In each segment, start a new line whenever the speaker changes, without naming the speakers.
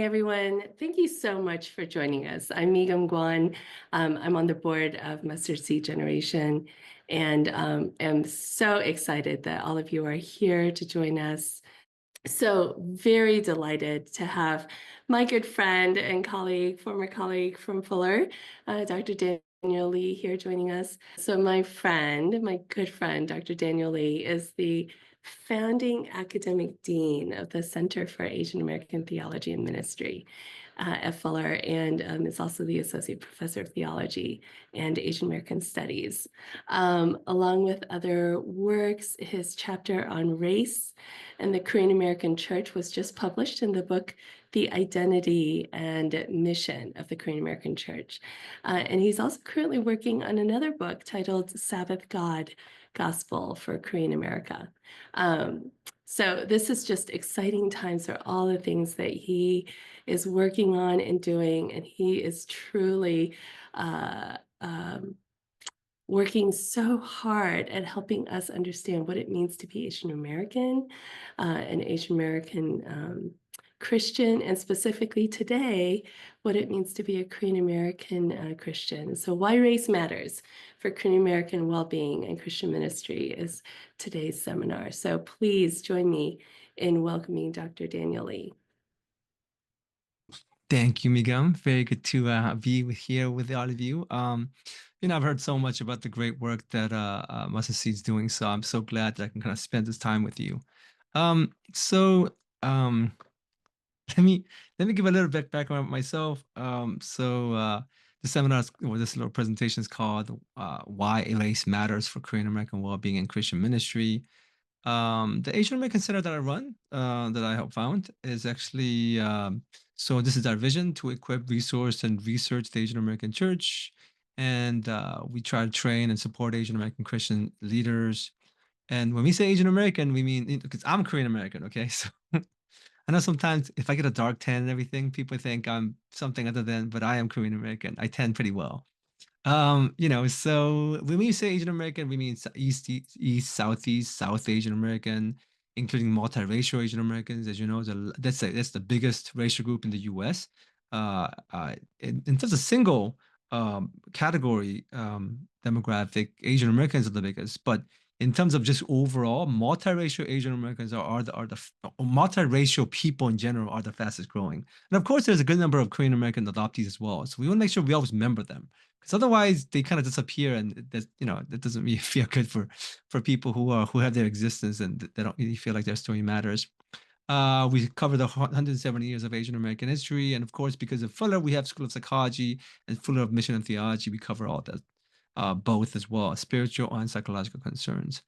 everyone. Thank you so much for joining us. I'm Migam Guan. I'm on the board of Mustard Seed Generation and am so excited that all of you are here to join us. So very delighted to have my good friend and colleague, former colleague from Fuller, Dr. Daniel Lee here joining us. So my good friend, Dr. Daniel Lee is the founding academic dean of the Center for Asian American Theology and Ministry at Fuller, and is also the associate professor of theology and Asian American studies. Along with other works, his chapter on race and the Korean American Church was just published in the book, The Identity and Mission of the Korean American Church. And he's also currently working on another book titled Sabbath God, Gospel for Korean America. So this is just exciting times for all the things that he is working on and doing, and he is truly working so hard at helping us understand what it means to be Asian American, and Asian American Christian, and specifically today, what it means to be a Korean American Christian. So why race matters for Korean American well-being and Christian ministry is today's seminar. So please join me in welcoming Dr. Daniel Lee.
Thank you, Migam. Very good to be here with all of you. I've heard so much about the great work that Mustard Seed's doing, so I'm so glad that I can kind of spend this time with you. So let me give a little bit background about myself. The seminar, or this little presentation, is called "Why Race Matters for Korean American Wellbeing and Christian Ministry." The Asian American Center that I run, that I helped found, is actually so this is our vision to equip, resource, and research the Asian American Church, and we try to train and support Asian American Christian leaders. And when we say Asian American, we mean, because I'm Korean American, okay? So I know sometimes if I get a dark tan and everything, people think I'm something other than, but I am Korean American. I tan pretty well. So when we say Asian American, we mean East, Southeast, South Asian American, including multiracial Asian Americans. As you know, that's the biggest racial group in the U.S. In terms of single category demographic, Asian Americans are the biggest, but in terms of just overall, multiracial Asian Americans are the multiracial people in general are the fastest growing. And of course, there's a good number of Korean American adoptees as well. So we want to make sure we always remember them, because otherwise they kind of disappear, and that doesn't really feel good for people who have their existence and they don't really feel like their story matters. We cover the 170 years of Asian American history, and of course, because of Fuller, we have School of Psychology and Fuller of Mission and Theology. We cover all that. Both as well, spiritual and psychological concerns.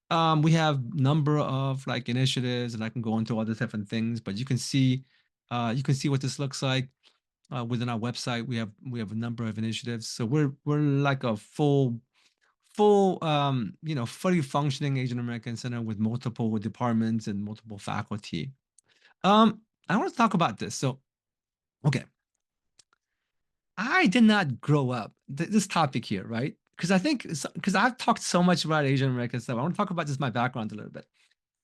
We have number of like initiatives, and I can go into all the different things, but you can see what this looks like within our website. We have a number of initiatives, so we're like a fully functioning Asian American center with multiple departments and multiple faculty. I want to talk about this. So, okay. I did not grow up this topic here, right? Because I've talked so much about Asian American stuff. I want to talk about just my background a little bit.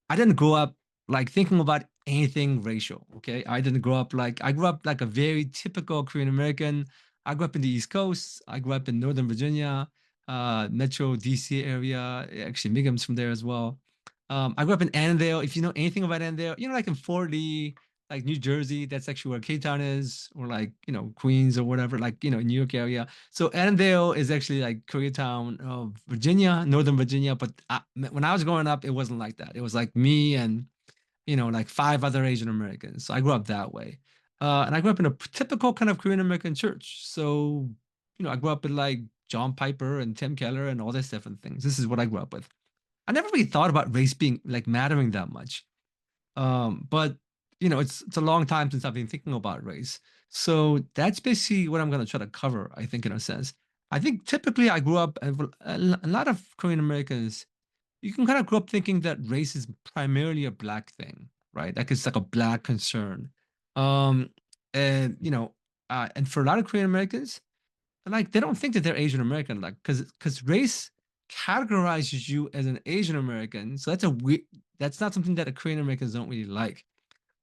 I didn't grow up like thinking about anything racial. Okay, I grew up like a very typical Korean American. I grew up in the East Coast. I grew up in Northern Virginia, Metro DC area. Actually, Migam's from there as well. I grew up in Annandale. If you know anything about Annandale, like in Fort Lee, like New Jersey, that's actually where K-Town is, or like, Queens or whatever, like, New York area. So Annandale is actually like Koreatown of Virginia, Northern Virginia. But when I was growing up, it wasn't like that. It was like me and, like 5 other Asian Americans. So I grew up that way. And I grew up in a typical kind of Korean American church. So, I grew up with like John Piper and Tim Keller and all these different things. This is what I grew up with. I never really thought about race being like mattering that much. But it's a long time since I've been thinking about race. So that's basically what I'm going to try to cover, I think, in a sense. I think typically I grew up, a lot of Korean Americans, you can kind of grow up thinking that race is primarily a black thing, right? Like it's like a black concern. Um, and for a lot of Korean Americans, like they don't think that they're Asian American, like because race categorizes you as an Asian American. So that's not something that the Korean Americans don't really like.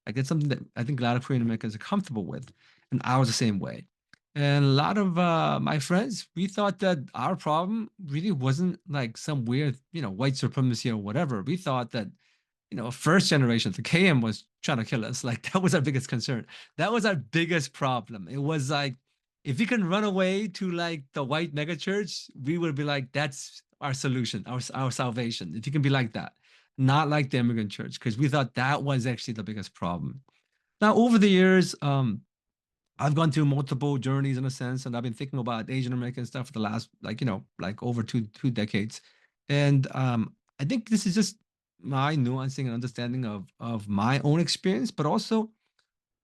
Like it's something that I think a lot of Korean Americans are comfortable with, and I was the same way. And a lot of my friends, we thought that our problem really wasn't like some weird, white supremacy or whatever. We thought that, first generation, the KM was trying to kill us. Like that was our biggest concern. That was our biggest problem. It was like, if we can run away to like the white megachurch, we would be like, that's our solution, our salvation. If you can be like that, not like the immigrant church, because we thought that was actually the biggest problem. Now, over the years, I've gone through multiple journeys in a sense, and I've been thinking about Asian American stuff for the last, like, like over two decades. And I think this is just my nuancing and understanding of my own experience, but also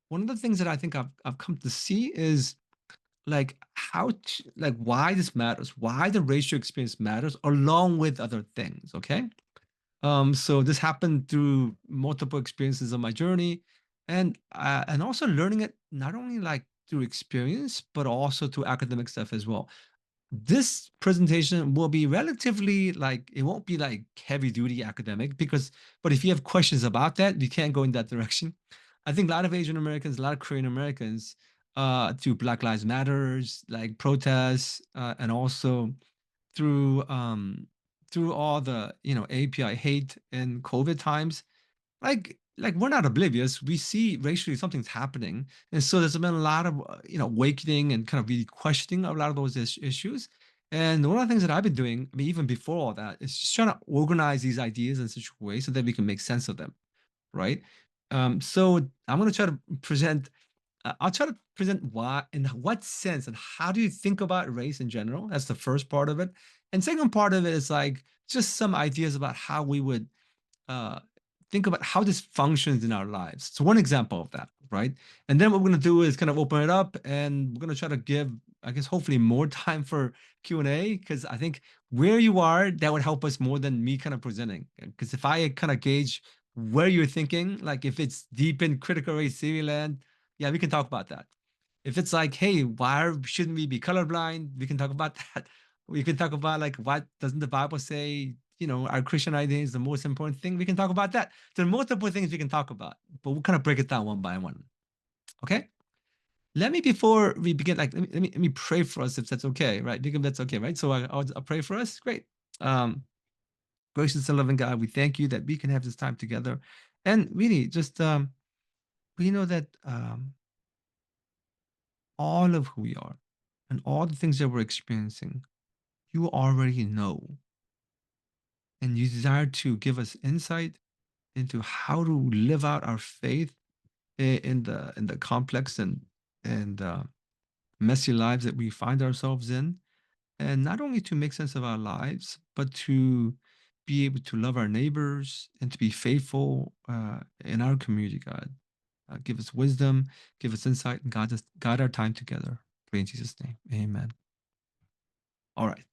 one of the things that I think I've come to see is like like why this matters, why the racial experience matters, along with other things. Okay. So this happened through multiple experiences of my journey, and also learning it not only like through experience, but also through academic stuff as well. This presentation will be relatively like it won't be like heavy duty academic but if you have questions about that, you can't go in that direction. I think a lot of Asian Americans, a lot of Korean Americans, through Black Lives Matters, like protests, and also through all the API hate and COVID times, like we're not oblivious. We see racially something's happening, and so there's been a lot of awakening and kind of really questioning a lot of those issues. And one of the things that I've been doing, I mean, even before all that, is just trying to organize these ideas in such a way so that we can make sense of them, right? So I'm going to try to present I'll try to present why, in what sense, and how do you think about race in general? That's the first part of it. And second part of it is like just some ideas about how we would uh, think about how this functions in our lives. So one example of that, right? And then what we're going to do is kind of open it up, and we're going to try to give, I guess, hopefully more time for Q&A, because I think where you are, that would help us more than me kind of presenting. Because if I kind of gauge where you're thinking, like if it's deep in critical race theory land, yeah, we can talk about that. If it's like, hey, why shouldn't we be colorblind? We can talk about that. We can talk about like, what doesn't the Bible say? Our Christian identity is the most important thing. We can talk about that. There are multiple things we can talk about, but we'll kind of break it down one by one. Okay. Before we begin, like, let me pray for us if that's okay, right? Because that's okay, right? So I'll pray for us. Great. Gracious and loving God, we thank you that we can have this time together, and really just we know that all of who we are and all the things that we're experiencing, you already know. And you desire to give us insight into how to live out our faith in the complex and messy lives that we find ourselves in. And not only to make sense of our lives, but to be able to love our neighbors and to be faithful in our community, God. Give us wisdom, give us insight, and guide our time together. Pray in Jesus' name. Amen. All right.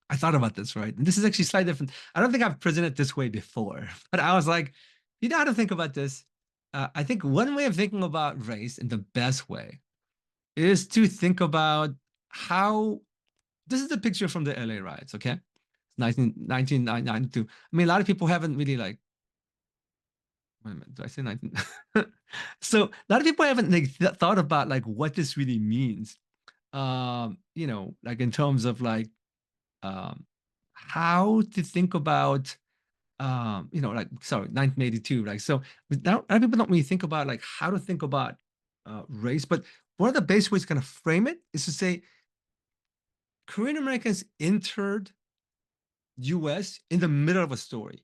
I thought about this, right? And this is actually slightly different. I don't think I've presented this way before, but I was like, you know how to think about this? I think one way of thinking about race in the best way is to think about how this is a picture from the LA riots, okay? 1992. I mean, a lot of people haven't really like, wait a minute, did I say 19? So a lot of people haven't like, thought about like what this really means. Like in terms of like um, how to think about like sorry 1982, like so now a lot of people don't really think about like how to think about race, but one of the best ways to kind of frame it is to say Korean Americans entered US in the middle of a story,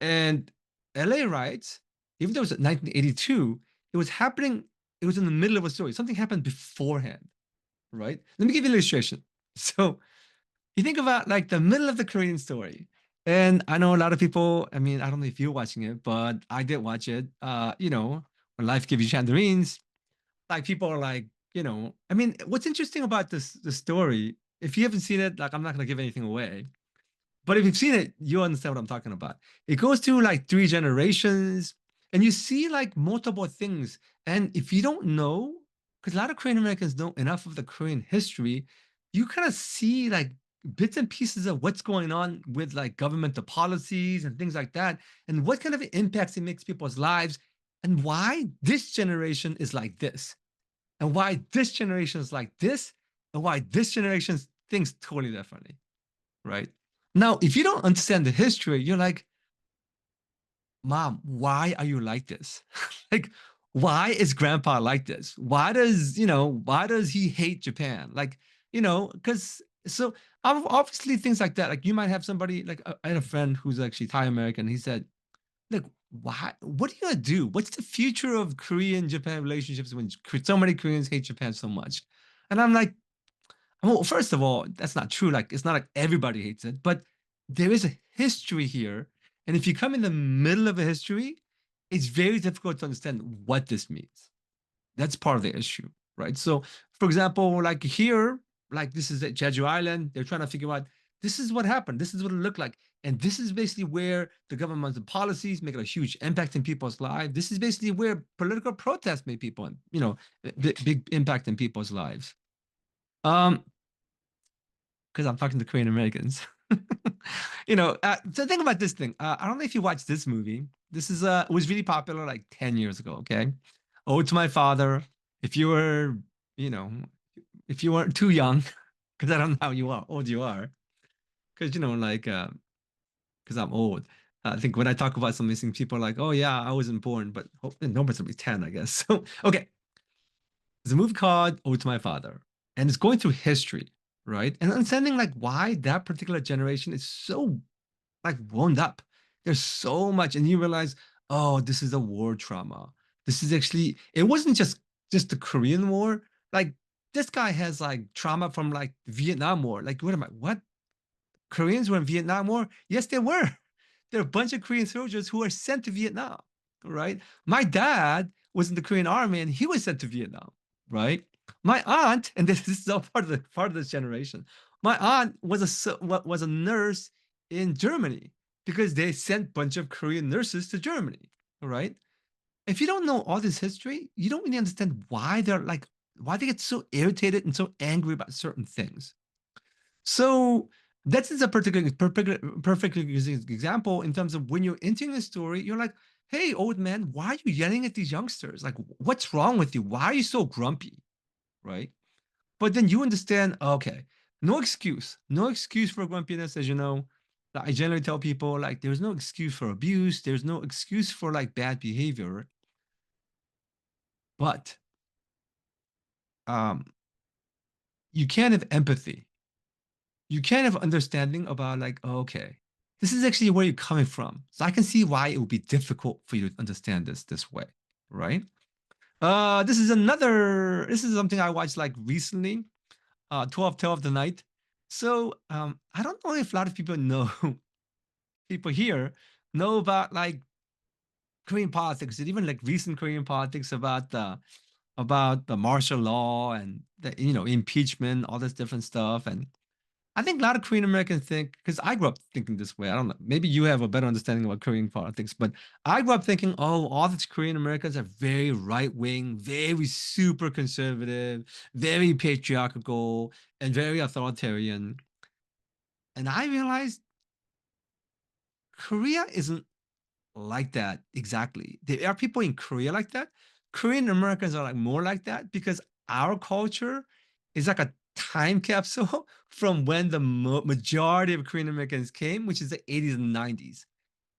and LA riots, even though it was 1982, it was happening, it was in the middle of a story. Something happened beforehand, right? Let me give you an illustration. So you think about like the middle of the Korean story. And I know a lot of people, I mean, I don't know if you're watching it, but I did watch it. When life gives you tangerines, like people are like, I mean, what's interesting about the story, if you haven't seen it, like I'm not gonna give anything away. But if you've seen it, you understand what I'm talking about. It goes through like three generations, and you see like multiple things. And if you don't know, because a lot of Korean Americans know enough of the Korean history, you kind of see like bits and pieces of what's going on with like governmental policies and things like that, and what kind of impacts it makes people's lives. and why this generation is like this, and why this generation is like this, and why this generation thinks totally differently, right? Now, if you don't understand the history, you're like, Mom, why are you like this? Like, why is grandpa like this? Why does he hate Japan? Like, because so obviously things like that. Like, you might have somebody, like, I had a friend who's actually Thai American. He said, like, why, what are you gonna do? What's the future of Korean Japan relationships when so many Koreans hate Japan so much? And I'm like, well, first of all, that's not true. Like, it's not like everybody hates it, but there is a history here. And if you come in the middle of a history, it's very difficult to understand what this means. That's part of the issue, right? So, for example, like here, like this is at Jeju Island, they're trying to figure out this is what happened, this is what it looked like. And this is basically where the government's policies make a huge impact in people's lives. This is basically where political protests make people, big impact in people's lives. Um, because I'm talking to Korean Americans. So think about this thing. I don't know if you watched this movie. This is it was really popular like 10 years ago. Okay, Ode to My Father. If you were, you know, if you weren't too young, because I don't know how old you are, because because I'm old. I think when I talk about some missing people are like, oh yeah, I wasn't born, but nobody's gonna be 10, I guess. So okay, there's a movie called Ode to My Father, and it's going through history, right? And understanding like why that particular generation is so like wound up. There's so much, and you realize, oh, this is a war trauma. This is actually, it wasn't just the Korean War. Like this guy has like trauma from like Vietnam War. Like, what am I? What? Koreans were in Vietnam War? Yes, they were. There are a bunch of Korean soldiers who were sent to Vietnam, right? My dad was in the Korean army and he was sent to Vietnam, right? My aunt, and this is all part of this generation. My aunt was a nurse in Germany because they sent a bunch of Korean nurses to Germany, right? If you don't know all this history, you don't really understand why they get so irritated and so angry about certain things. So that is a perfect example in terms of when you're entering a story, you're like, hey, old man, why are you yelling at these youngsters? Like, what's wrong with you? Why are you so grumpy? Right. But then you understand, okay, no excuse, no excuse for grumpiness. As you know, I generally tell people, like, there's no excuse for abuse, there's no excuse for like bad behavior. But um, you can have empathy, you can have understanding about like, oh, okay, this is actually where you're coming from. So I can see why it would be difficult for you to understand this way, right? This is something I watched like recently, 12 Tale of the Night. So I don't know if a lot of people know, people here know about like Korean politics, and even like recent Korean politics about the martial law and the impeachment, all this different stuff. And I think a lot of Korean Americans think, because I grew up thinking this way. I don't know. Maybe you have a better understanding about Korean politics, but I grew up thinking, oh, all these Korean Americans are very right wing, very super conservative, very patriarchal, and very authoritarian. And I realized Korea isn't like that exactly. There are people in Korea like that. Korean Americans are like more like that because our culture is like a time capsule from when the majority of Korean Americans came, which is the 80s and 90s.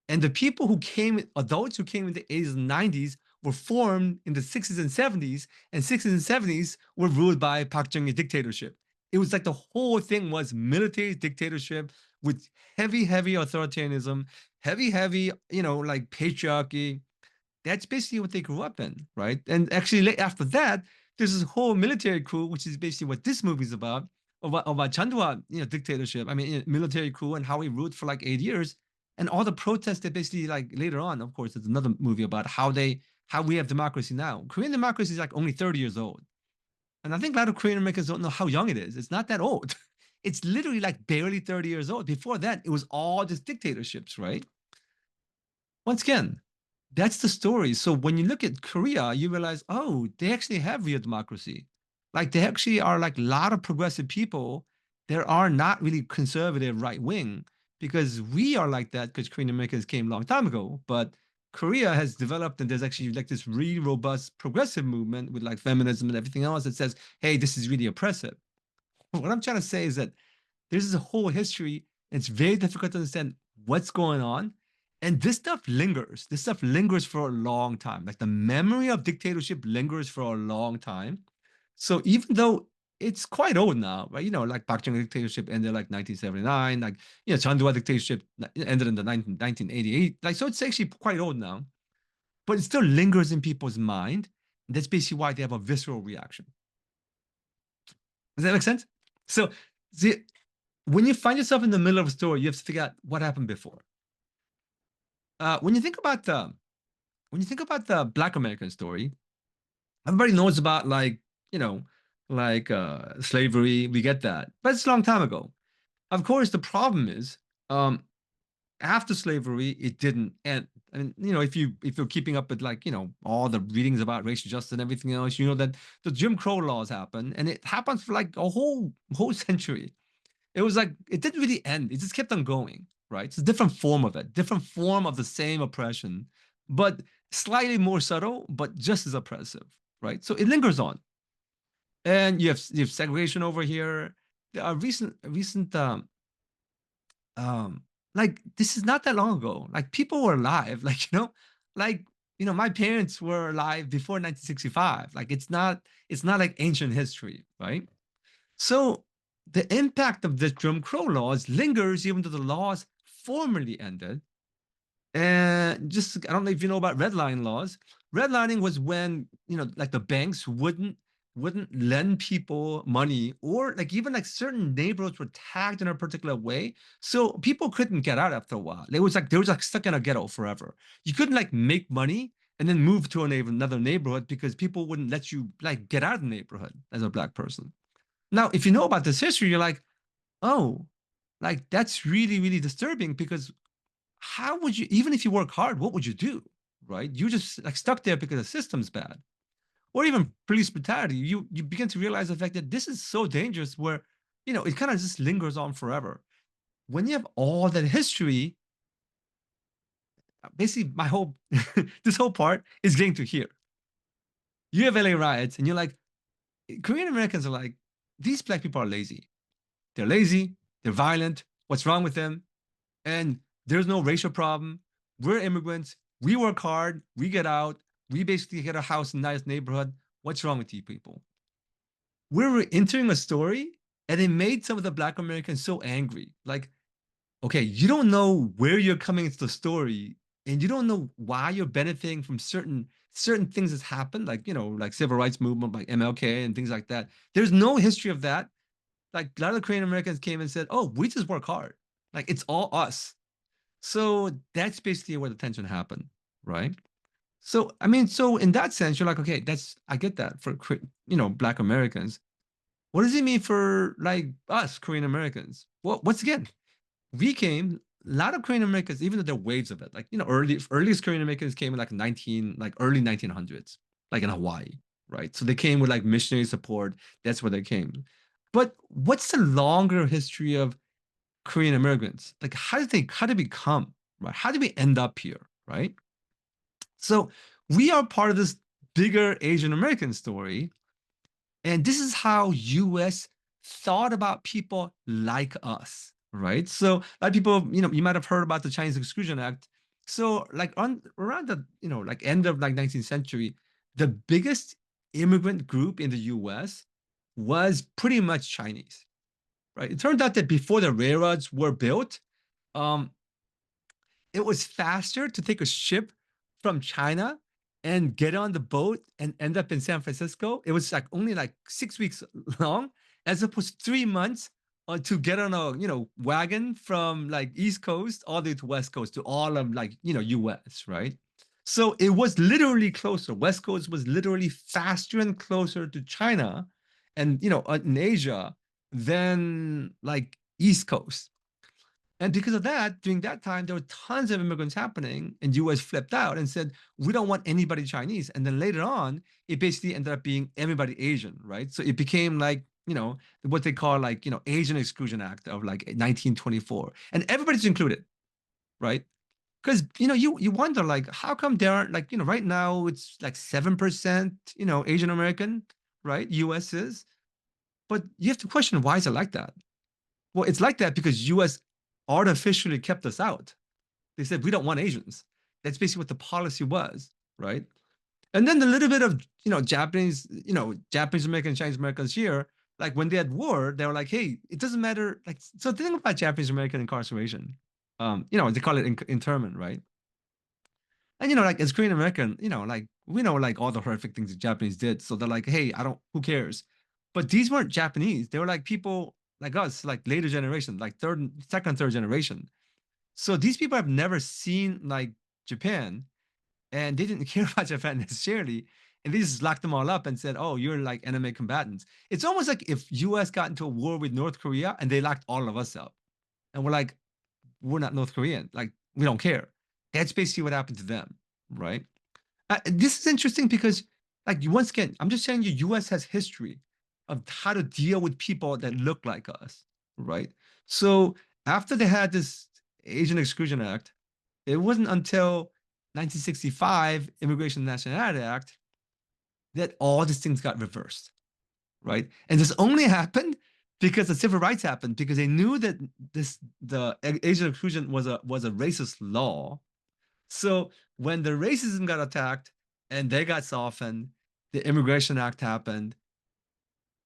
And the people who came, adults who came in the 80s and 90s, were formed in the 60s and 70s, and 60s and 70s were ruled by Park Chung-hee dictatorship. It was like the whole thing was military dictatorship with heavy authoritarianism, heavy, like patriarchy. That's basically what they grew up in, right? And actually, after that, there's this whole military coup, which is basically what this movie is about Chandwa, dictatorship. I mean, military coup and how he ruled for like 8 years, and all the protests that basically like later on. Of course, there's another movie about how we have democracy now. Korean democracy is like only 30 years old, and I think a lot of Korean Americans don't know how young it is. It's not that old. It's literally like barely 30 years old. Before that, it was all just dictatorships, right? Once again, that's the story. So when you look at Korea, you realize, oh, they actually have real democracy. Like they actually are like a lot of progressive people. There are not really conservative right wing because we are like that because Korean Americans came a long time ago. But Korea has developed, and there's actually like this really robust progressive movement with like feminism and everything else that says, hey, this is really oppressive. What I'm trying to say is that there's a whole history. It's very difficult to understand what's going on. And this stuff lingers. This stuff lingers for a long time. Like the memory of dictatorship lingers for a long time. So even though it's quite old now, right? Like Park Chung dictatorship ended like 1979, like, Chanduwa dictatorship ended in the 1988. Like, so it's actually quite old now, but it still lingers in people's mind. And that's basically why they have a visceral reaction. Does that make sense? So the, when you find yourself in the middle of a story, you have to figure out what happened before. When you think about the Black American story, everybody knows about like slavery. We get that, but it's a long time ago. Of course, the problem is after slavery, it didn't end. I mean, if you're keeping up with like all the readings about racial justice and everything else, you know that the Jim Crow laws happen, and it happens for like a whole century. It was like it didn't really end. It just kept on going, right? It's a different form of it, different form of the same oppression, but slightly more subtle, but just as oppressive, right? So it lingers on, and you have segregation over here. There are recent like this is not that long ago. Like people were alive, like my parents were alive before 1965. Like it's not like ancient history, right? So the impact of the Jim Crow laws lingers even though the laws formally ended. And just, I don't know if you know about redlining laws. Redlining was when, like the banks wouldn't lend people money, or like even like certain neighborhoods were tagged in a particular way. So people couldn't get out after a while. They was like stuck in a ghetto forever. You couldn't like make money and then move to another neighborhood because people wouldn't let you like get out of the neighborhood as a Black person. Now, if you know about this history, you're like, oh, like that's really, really disturbing because how would you, even if you work hard, what would you do? Right? You just like stuck there because the system's bad. Or even police brutality. You begin to realize the fact that this is so dangerous where, it kind of just lingers on forever. When you have all that history, basically my whole this whole part is getting to here. You have LA riots, and you're like, Korean Americans are like, these Black people are lazy. They're lazy, they're violent. What's wrong with them? And there's no racial problem. We're immigrants. We work hard. We get out. We basically get a house in a nice neighborhood. What's wrong with you people? We're entering a story, and it made some of the Black Americans so angry. Like, okay, you don't know where you're coming into the story, and you don't know why you're benefiting from certain things that's happened, like like civil rights movement, like MLK and things like that. There's no history of that. Like a lot of Korean Americans came and said, "Oh, we just work hard. Like it's all us." So that's basically where the tension happened, right? So I mean, so in that sense, you're like, okay, I get that for Black Americans. What does it mean for like us Korean Americans? Well, once again, we came. A lot of Korean Americans, even though there are waves of it, like earliest Korean Americans came in like early 1900s, like in Hawaii, right? So they came with like missionary support. That's where they came. But what's the longer history of Korean immigrants? Like, how did we come, right? How did we end up here, right? So we are part of this bigger Asian American story, and this is how U.S. thought about people like us, right? So a lot of people, you might have heard about the Chinese Exclusion Act. So like around the like end of like 19th century, the biggest immigrant group in the U.S. was pretty much Chinese, right? It turned out that before the railroads were built, um, it was faster to take a ship from China and get on the boat and end up in San Francisco. It was like only like 6 weeks long, as opposed to 3 months to get on a wagon from like East Coast all the way to West Coast to all of like US, right? So it was literally closer. West Coast was literally faster and closer to China and in Asia than like East Coast. And because of that, during that time, there were tons of immigrants happening, and US flipped out and said, we don't want anybody Chinese. And then later on, it basically ended up being everybody Asian, right? So it became like, what they call like, Asian Exclusion Act of like 1924. And everybody's included, right? because you wonder like how come there aren't like right now it's like 7% Asian American, right? US is, but you have to question why is it like that? Well, it's like that because US artificially kept us out. They said we don't want Asians. That's basically what the policy was, right? And then the little bit of Japanese Americans, Chinese Americans here, like when they had war, they were like, hey, it doesn't matter. Like, so think about Japanese American incarceration. They call it internment, right? And like as Korean American, like we know like all the horrific things the Japanese did. So they're like, hey, I don't, who cares? But these weren't Japanese. They were like people like us, like later generation, like second, third generation. So these people have never seen like Japan, and they didn't care about Japan necessarily. And they just locked them all up and said, "Oh, you're like enemy combatants." It's almost like if U.S. got into a war with North Korea and they locked all of us up, and we're like, "We're not North Korean. Like, we don't care." That's basically what happened to them, right? This is interesting because, like, once again, I'm just telling you, U.S. has history of how to deal with people that look like us, right? So after they had this Asian Exclusion Act, it wasn't until 1965 Immigration and Nationality Act that all these things got reversed, right? And this only happened because the civil rights happened because they knew that the Asian exclusion was a racist law. So when the racism got attacked and they got softened, the Immigration Act happened,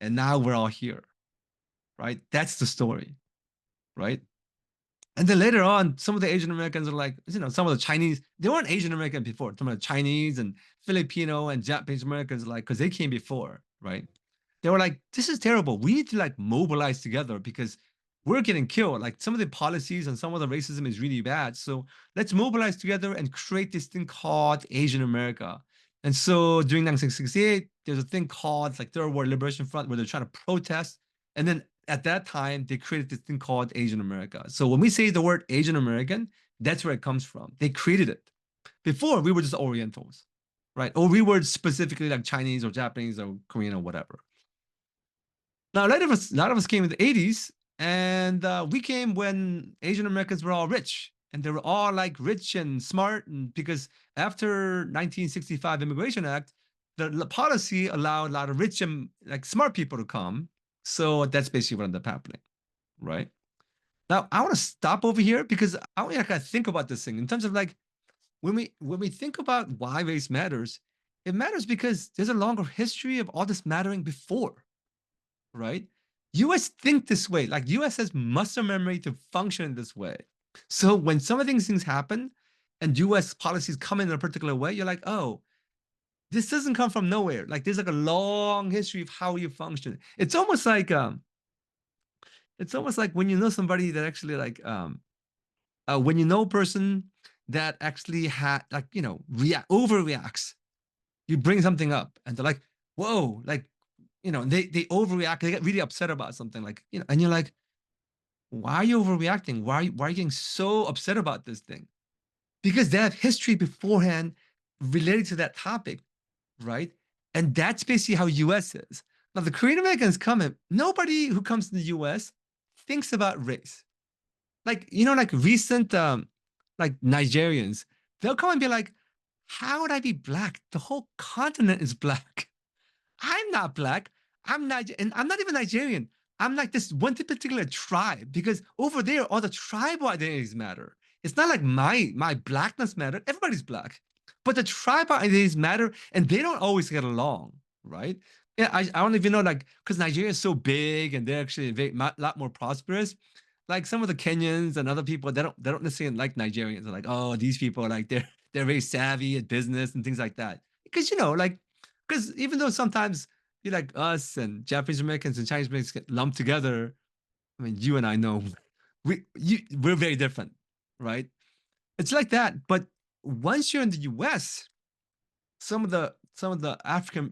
and now we're all here, right? That's the story, right? And then later on, some of the Asian Americans are like, some of the Chinese, they weren't Asian American before. Some of the Chinese and Filipino and Japanese Americans, like, because they came before, right? They were like, this is terrible. We need to like mobilize together because we're getting killed. Like some of the policies and some of the racism is really bad. So let's mobilize together and create this thing called Asian America. And so during 1968, there's a thing called like Third World Liberation Front where they're trying to protest. And then at that time, they created this thing called Asian America. So when we say the word Asian American, that's where it comes from. They created it. Before, we were just Orientals, right? Or we were specifically like Chinese or Japanese or Korean or whatever. Now, a lot of us came in the 80s, and we came when Asian Americans were all rich. And they were all like rich and smart. And because after 1965 Immigration Act, the policy allowed a lot of rich and like smart people to come. So that's basically what ended up happening, right? Now I want to stop over here because I want to kind of think about this thing in terms of like when we think about why race matters, it matters because there's a longer history of all this mattering before, right? US think this way, like US has muscle memory to function in this way. So when some of these things happen and US policies come in a particular way, you're like, oh, this doesn't come from nowhere. Like there's like a long history of how you function. It's almost like when you know somebody that actually like when you know a person that actually had like overreacts. You bring something up and they're like, whoa, like they overreact, they get really upset about something, like and you're like, why are you overreacting? Why are you getting so upset about this thing? Because they have history beforehand related to that topic, right? And that's basically how US is. Now the Korean Americans come in, nobody who comes to the US thinks about race. Like, like recent like Nigerians, they'll come and be like, how would I be black? The whole continent is black. I'm not black. And I'm not even Nigerian. I'm like this one particular tribe because over there, all the tribal identities matter. It's not like my blackness matter. Everybody's black, but the tribal identities matter, and they don't always get along, right? Yeah, I don't even know, like, because Nigeria is so big and they're actually a lot more prosperous. Like some of the Kenyans and other people, they don't necessarily like Nigerians. They're like, oh, these people, like they're very savvy at business and things like that. Because like because even though sometimes you like us and Japanese Americans and Chinese Americans get lumped together, I mean, you and I know we're very different, right? It's like that. But once you're in the U.S., some of the African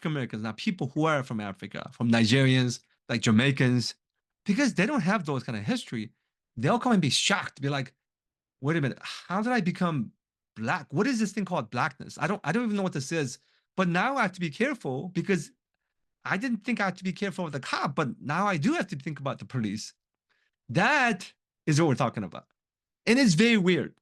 Americans, now people who are from Africa, from Nigerians, like Jamaicans, because they don't have those kind of history, they'll come and be shocked, be like, wait a minute, how did I become black? What is this thing called blackness? I don't even know what this is. But now I have to be careful because I didn't think I had to be careful with the cop, but now I do have to think about the police. That is what we're talking about. And it's very weird,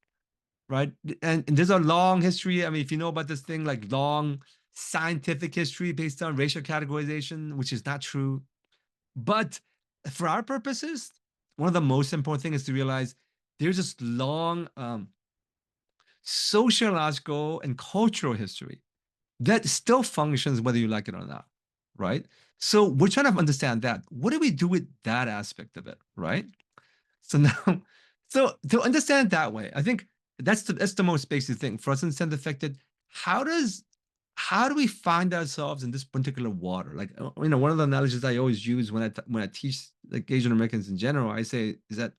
right? And there's a long history. I mean, if you know about this thing, like long scientific history based on racial categorization, which is not true. But for our purposes, one of the most important things is to realize there's this long sociological and cultural history that still functions whether you like it or not, right? So we're trying to understand that. What do we do with that aspect of it, right? So now, so to understand it that way, I think that's the most basic thing for us to understand the fact that how does how do we find ourselves in this particular water? Like one of the analogies I always use when I teach like Asian Americans in general, I say is that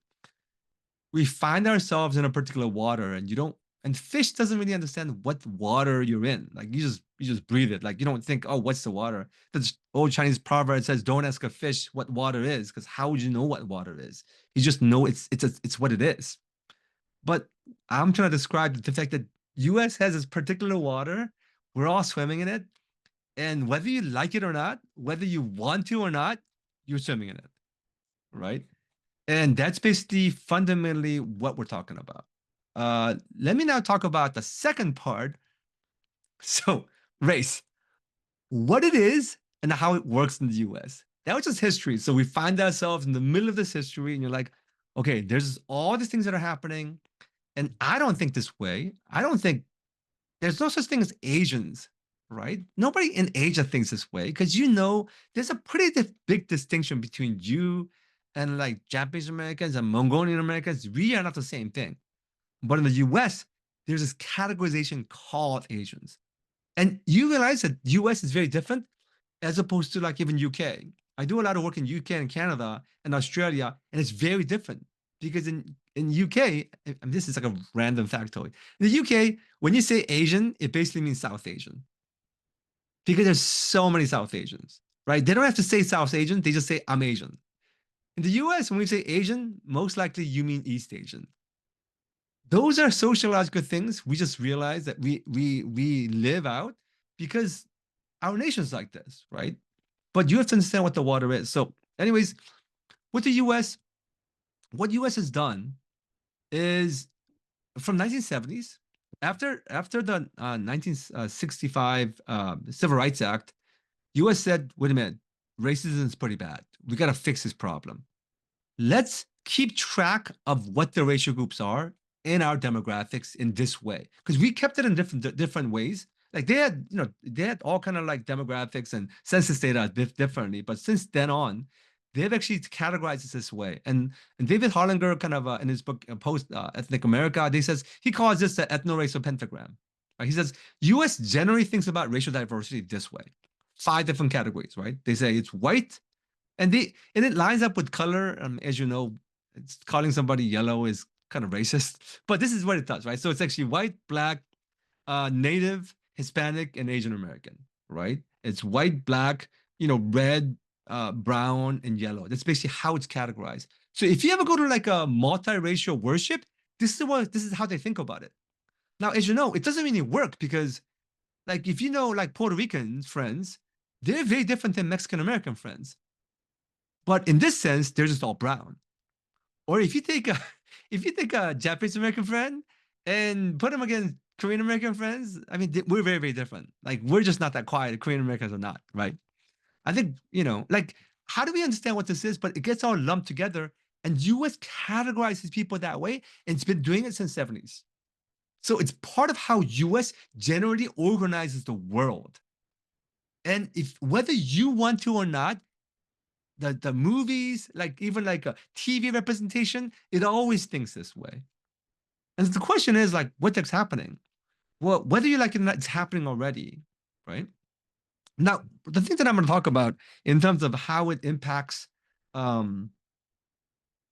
we find ourselves in a particular water and you don't and fish doesn't really understand what water you're in. Like you just breathe it. Like you don't think, oh, what's the water? The old Chinese proverb says, "Don't ask a fish what water is," because how would you know what water is? You just know it's what it is. But I'm trying to describe the fact that U.S. has this particular water. We're all swimming in it, and whether you like it or not, whether you want to or not, you're swimming in it, right? And that's basically fundamentally what we're talking about. Let me now talk about the second part. So, race, what it is and how it works in the US. That was just history. So we find ourselves in the middle of this history, and you're like, okay, there's all these things that are happening. And I don't think this way. I don't think there's no such thing as Asians, right? Nobody in Asia thinks this way because there's a pretty big distinction between you and like Japanese Americans and Mongolian Americans. We are not the same thing. But in the US, there's this categorization called Asians. And you realize that US is very different as opposed to like even UK. I do a lot of work in UK and Canada and Australia, and it's very different because in UK, and this is like a random factoid. In the UK, when you say Asian, it basically means South Asian because there's so many South Asians, right? They don't have to say South Asian; they just say I'm Asian. In the US, when we say Asian, most likely you mean East Asian. Those are sociological things we just realize that we live out because our nation's like this, right? But you have to understand what the water is. So, anyways, with the US, what US has done is from 1970s, after the 1965 Civil Rights Act, US said, wait a minute, racism is pretty bad. We got to fix this problem. Let's keep track of what the racial groups are in our demographics in this way because we kept it in different ways. Like they had all kind of like demographics and census data differently, but since then on they've actually categorized it this way. And David Harlinger kind of in his book Post Ethnic America, he calls this the ethno-racial pentagram. He says US generally thinks about racial diversity this way: 5 different categories, right? They say it's white, and it lines up with color. As you know, it's calling somebody yellow is kind of racist, but this is what it does, right? So it's actually white, black, Native, Hispanic, and Asian American, right? It's white, black, red, brown, and yellow. That's basically how it's categorized. So if you ever go to like a multiracial worship, this is how they think about it. Now, as you know, it doesn't really work because, like, if you know, like Puerto Rican friends, they're very different than Mexican American friends. But in this sense, they're just all brown. Or if you take a Japanese American friend and put them against Korean American friends, I mean, we're very, very different. Like, we're just not that quiet. Korean Americans are not, right? I think, like, how do we understand what this is? But it gets all lumped together. And US categorizes people that way, and it's been doing it since 70s. So it's part of how US generally organizes the world. And if whether you want to or not, the movies, like even like a TV representation, it always thinks this way. And the question is like, what's happening? Well, whether you like it or not, it's happening already, right? Now, the thing that I'm going to talk about in terms of um,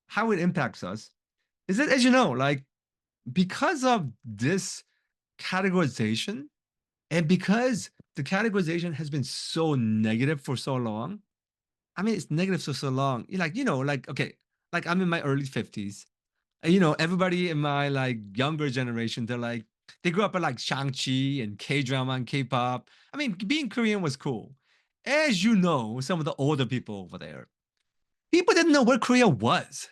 how it impacts us is that, as you know, like because of this categorization, and because the categorization has been so negative for so long. I mean, it's negative for so long. Like okay, like I'm in my early 50s. Everybody in my like younger generation, they grew up with like Shang-Chi and K-drama and K-pop. I mean, being Korean was cool. As you know, some of the older people over there, people didn't know where Korea was.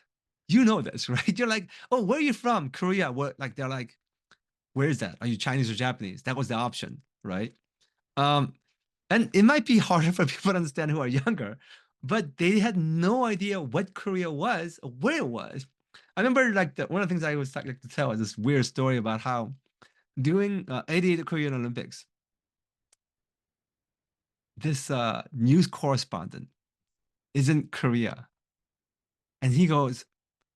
You know this, right? You're like, oh, where are you from? Korea. What? Like they're like, Where is that? Are you Chinese or Japanese? That was the option, right? Um, and it might be harder for people to understand who are younger, but they had no idea what Korea was or where it was. I remember like one of the things I always like to tell is this weird story about how during 88 Korean Olympics, this news correspondent is in Korea, and he goes,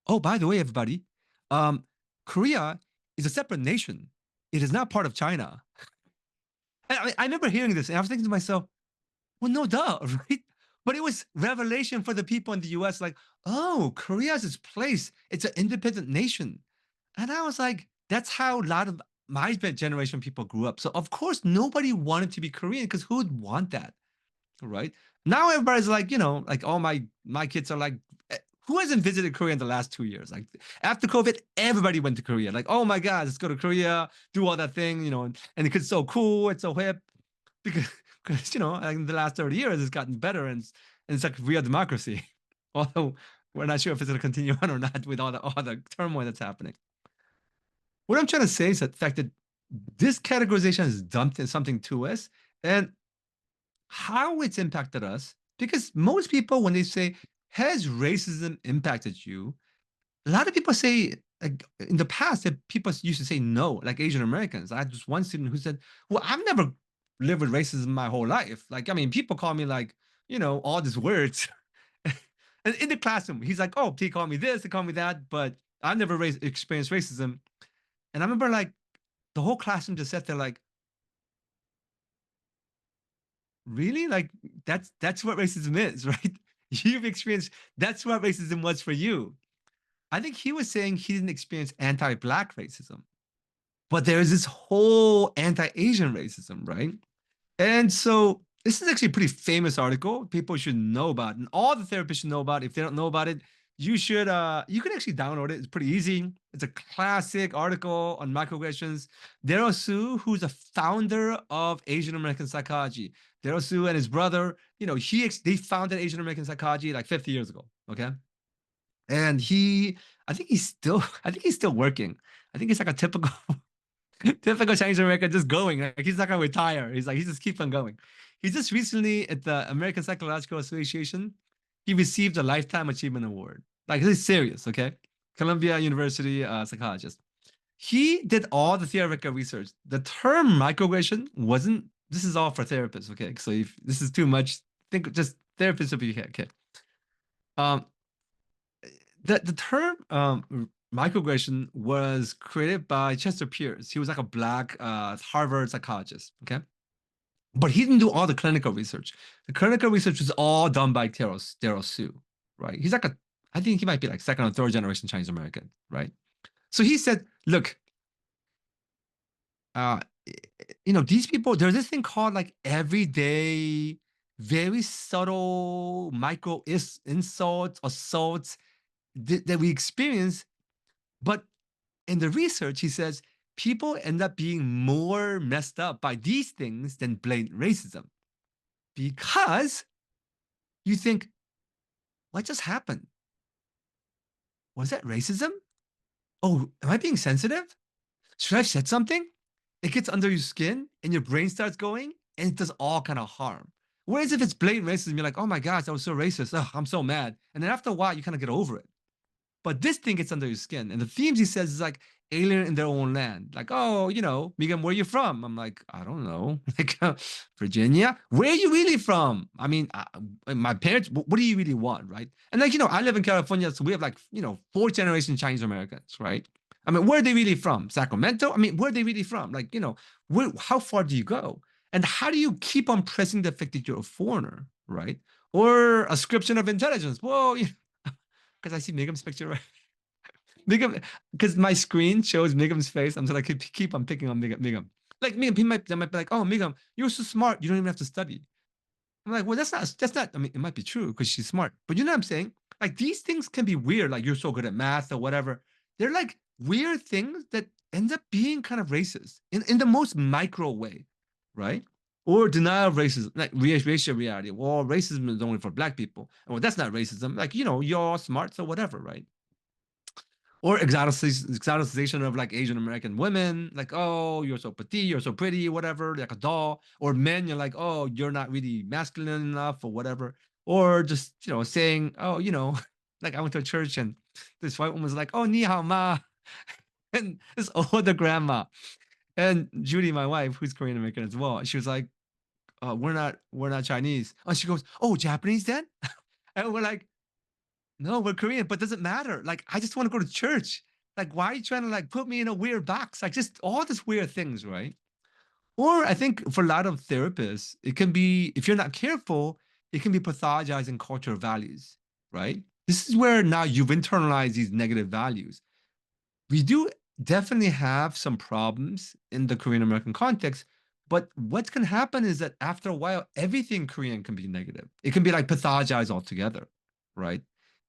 "Oh, by the way, everybody, um, Korea is a separate nation. It is not part of China." I remember hearing this, and I was thinking to myself, "Well, no, duh, right?" But it was revelation for the people in the U.S. Like, "Oh, Korea has its place. It's an independent nation," and I was like, "That's how a lot of my generation people grew up." So of course, nobody wanted to be Korean because who would want that? Right now everybody's like, like all my kids are like, who hasn't visited Korea in the last 2 years? Like after COVID, everybody went to Korea. Like, oh my God, let's go to Korea, do all that thing, and it's so cool, it's so hip. Because like in the last 30 years it's gotten better, and it's like real democracy. Although we're not sure if it's going to continue on or not with all the turmoil that's happening. What I'm trying to say is that the fact that this categorization has dumped something to us, and how it's impacted us, because most people, when they say, has racism impacted you, a lot of people say, like in the past, that people used to say no, like Asian Americans. I had just one student who said, well, I've never lived with racism my whole life. Like, I mean, people call me like, all these words. And in the classroom, he's like, oh, they call me this, they call me that, but I've never experienced racism. And I remember like the whole classroom just sat there like, really? Like that's what racism is, right? You've experienced that's what racism was for you. I think he was saying he didn't experience anti-black racism, but there is this whole anti-Asian racism, right? And so this is actually a pretty famous article. People should know about, and all the therapists should know about. If they don't know about it, you can actually download it. It's pretty easy. It's a classic article on microaggressions. Daryl Sue, who's a founder of Asian American psychology. Daryl Sue and his brother, they founded Asian American psychology like 50 years ago. Okay. And I think he's still working. I think he's like a typical typical Chinese American just going. Like he's not gonna retire. He just keeps on going. He just recently at the American Psychological Association, he received a Lifetime Achievement Award. Like he's serious, okay? Columbia University psychologist. He did all the theoretical research. The term microaggression wasn't. This is all for therapists, okay? So if this is too much, think just therapists will be okay. Um, the term microaggression was created by Chester Pierce. He was like a black Harvard psychologist. Okay. But he didn't do all the clinical research. The clinical research was all done by Daryl Sue, right? I think he might be like second or third generation Chinese American, right? So he said, look, uh, these people, there's this thing called like everyday, very subtle micro insults, assaults that we experience. But in the research, he says people end up being more messed up by these things than blatant racism because you think, what just happened? Was that racism? Oh, am I being sensitive? Should I have said something? It gets under your skin and your brain starts going and it does all kind of harm. Whereas if it's blatant racism, you're like, oh my gosh, that was so racist. Oh, I'm so mad. And then after a while, you kind of get over it. But this thing gets under your skin. And the themes he says is like alien in their own land. Like, oh, Megan, where are you from? I'm like, I don't know. Like, Virginia? Where are you really from? I mean, my parents, what do you really want? Right. And like, I live in California. So we have like, fourth generation Chinese Americans. Right. I mean, where are they really from? Sacramento? I mean, where are they really from? Like, how far do you go? And how do you keep on pressing the fact that you're a foreigner? Right. Or ascription of intelligence? Well, because I see Migham's picture, right? Migham, because my screen shows Migham's face. I'm just like keep on picking on Migham. Like Migham, they might be like, oh Migham, you're so smart, you don't even have to study. I'm like, well, that's not. I mean, it might be true because she's smart, but you know what I'm saying? Like these things can be weird. Like you're so good at math or whatever. They're like weird things that end up being kind of racist in the most micro way, right? Or denial of racism, like racial reality. Well, racism is only for black people. Well, that's not racism. Like you're all smart, so whatever, right? or exoticization of like Asian American women, like, oh, you're so petite, you're so pretty, whatever, like a doll. Or men, you're like, oh, you're not really masculine enough, or whatever. Or just, saying, oh, like I went to a church and this white woman was like, oh, ni hao ma, and this older grandma. And Judy, my wife, who's Korean American as well, she was like, we're not Chinese. And she goes, oh, Japanese then? And we're like, no, we're Korean, but doesn't matter. Like, I just want to go to church. Like, why are you trying to like put me in a weird box? Like, just all these weird things, right? Or I think for a lot of therapists, it can be, if you're not careful, it can be pathologizing cultural values, right? This is where now you've internalized these negative values. We do definitely have some problems in the Korean American context, but what can happen is that after a while, everything Korean can be negative. It can be like pathologized altogether, right?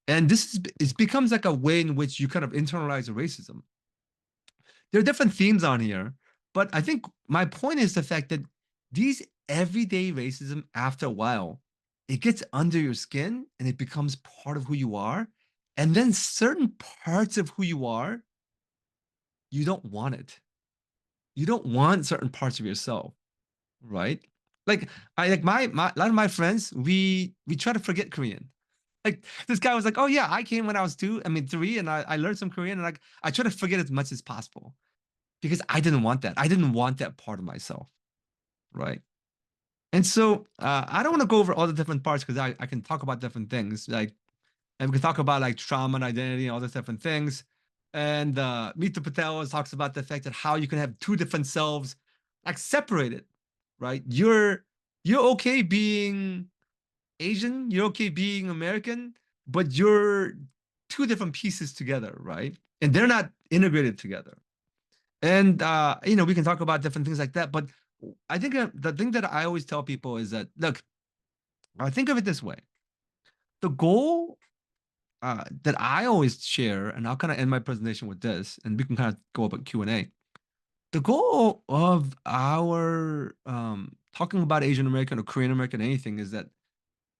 And this is it becomes like a way in which you kind of internalize racism. There are different themes on here, but I think my point is the fact that these everyday racism, after a while, it gets under your skin and it becomes part of who you are. And then certain parts of who you are, you don't want it. You don't want certain parts of yourself, right? Like I like my a lot of my friends, we try to forget Korean. Like this guy was like, oh yeah, I came when I was 3, and I learned some Korean, and like I try to forget as much as possible because I didn't want that. I didn't want that part of myself, right? And so I don't want to go over all the different parts because I can talk about different things. Like, and we can talk about like trauma and identity and all those different things. And Mita Patel talks about the fact that how you can have two different selves, like separated, right? You're okay being Asian, you're okay being American, but you're two different pieces together, right? And they're not integrated together. And we can talk about different things like that. But I think the thing that I always tell people is that look, I think of it this way: the goal that I always share, and I'll kind of end my presentation with this, and we can kind of go up at Q&A. The goal of our talking about Asian American or Korean American anything is that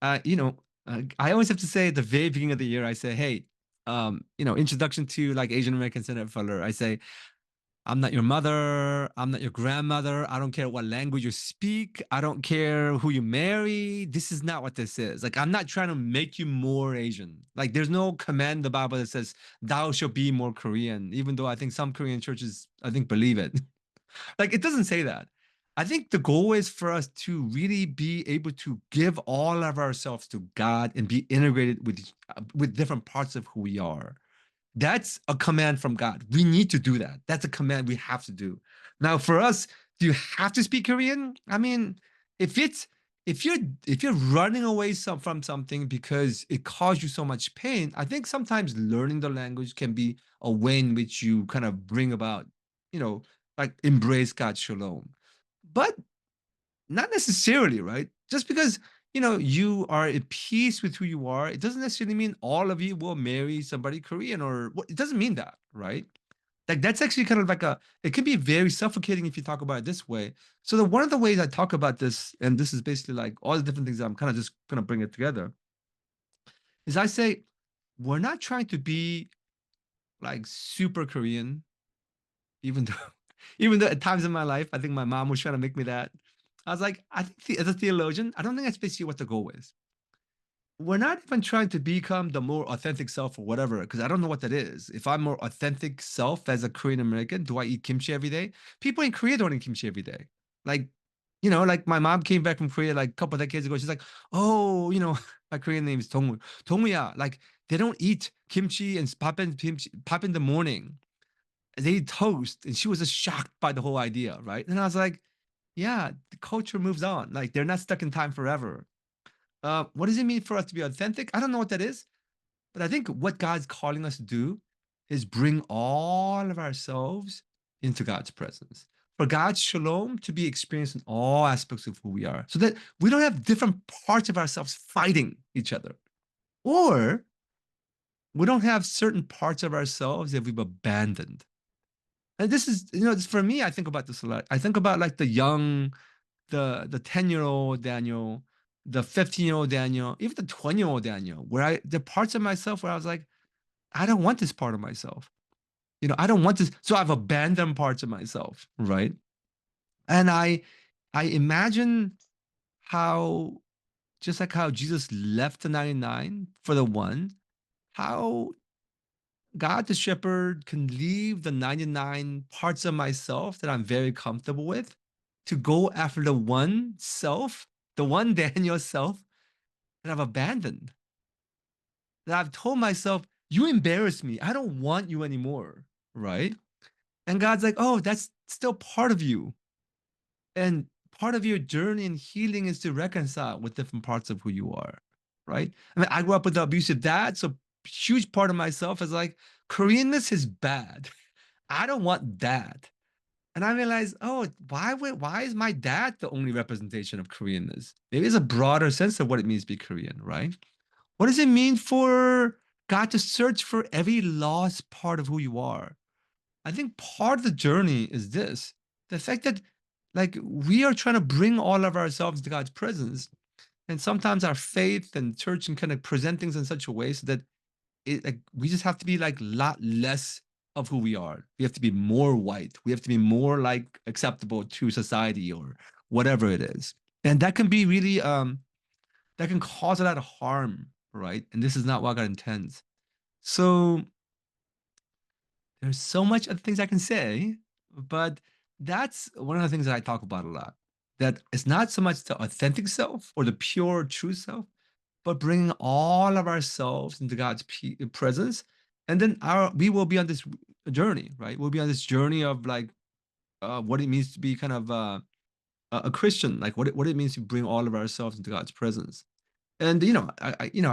I always have to say at the very beginning of the year, I say, hey, introduction to like Asian American Senator Fuller. I say, I'm not your mother. I'm not your grandmother. I don't care what language you speak. I don't care who you marry. This is not what this is. Like, I'm not trying to make you more Asian. Like, there's no command in the Bible that says, thou shalt be more Korean, even though I think some Korean churches, I think, believe it. Like, it doesn't say that. I think the goal is for us to really be able to give all of ourselves to God and be integrated with different parts of who we are. That's a command from God. We need to do that. That's a command we have to do. Now, for us, do you have to speak Korean? I mean, if it's if you're running away from something because it caused you so much pain, I think sometimes learning the language can be a way in which you kind of bring about, you know, like embrace God's shalom. But not necessarily, right? Just because you are at peace with who you are, it doesn't necessarily mean all of you will marry somebody Korean or what. It doesn't mean that, right? Like that's actually kind of like it can be very suffocating if you talk about it this way. So one of the ways I talk about this, and this is basically like all the different things I'm kind of just gonna bring it together, is I say we're not trying to be like super Korean, even though even though at times in my life I think my mom was trying to make me that. I was like, I think as a theologian, I don't think that's basically what the goal is. We're not even trying to become the more authentic self or whatever, because I don't know what that is. If I'm more authentic self as a Korean American, do I eat kimchi every day? People in Korea don't eat kimchi every day. Like, like my mom came back from Korea like a couple of decades ago. She's like, oh, my Korean name is Dongmu. Dongmuya, like they don't eat kimchi and pop in the morning. They eat toast. And she was just shocked by the whole idea, right? And I was like, yeah, the culture moves on. Like they're not stuck in time forever. What does it mean for us to be authentic? I don't know what that is, but I think what God's calling us to do is bring all of ourselves into God's presence. For God's shalom to be experienced in all aspects of who we are, so that we don't have different parts of ourselves fighting each other, or we don't have certain parts of ourselves that we've abandoned. And this is, for me, I think about this a lot. I think about like the 10-year-old Daniel, the 15-year-old Daniel, even the 20-year-old Daniel, where the parts of myself where I was like, I don't want this part of myself. I don't want to, so I've abandoned parts of myself, right? And I imagine how, just like how Jesus left the 99 for the one, how God the shepherd can leave the 99 parts of myself that I'm very comfortable with to go after the one self, the one Daniel self that I've abandoned. That I've told myself, you embarrass me. I don't want you anymore. Right. And God's like, oh, that's still part of you. And part of your journey in healing is to reconcile with different parts of who you are. Right. I mean, I grew up with an abusive dad. So huge part of myself is like, Koreanness is bad. I don't want that. And I realized, oh, why is my dad the only representation of Koreanness? Maybe there's a broader sense of what it means to be Korean, right? What does it mean for God to search for every lost part of who you are? I think part of the journey is this, the fact that like we are trying to bring all of ourselves to God's presence. And sometimes our faith and church can kind of present things in such a way so that like we just have to be like a lot less of who we are. We have to be more white. We have to be more like acceptable to society or whatever it is. And that can be really that can cause a lot of harm, right? And this is not what God intends. So there's so much other things I can say, but that's one of the things that I talk about a lot. That it's not so much the authentic self or the pure true self, but bringing all of ourselves into God's presence. And then we will be on this journey, right? We'll be on this journey of like what it means to be kind of a Christian, like what it means to bring all of ourselves into God's presence. And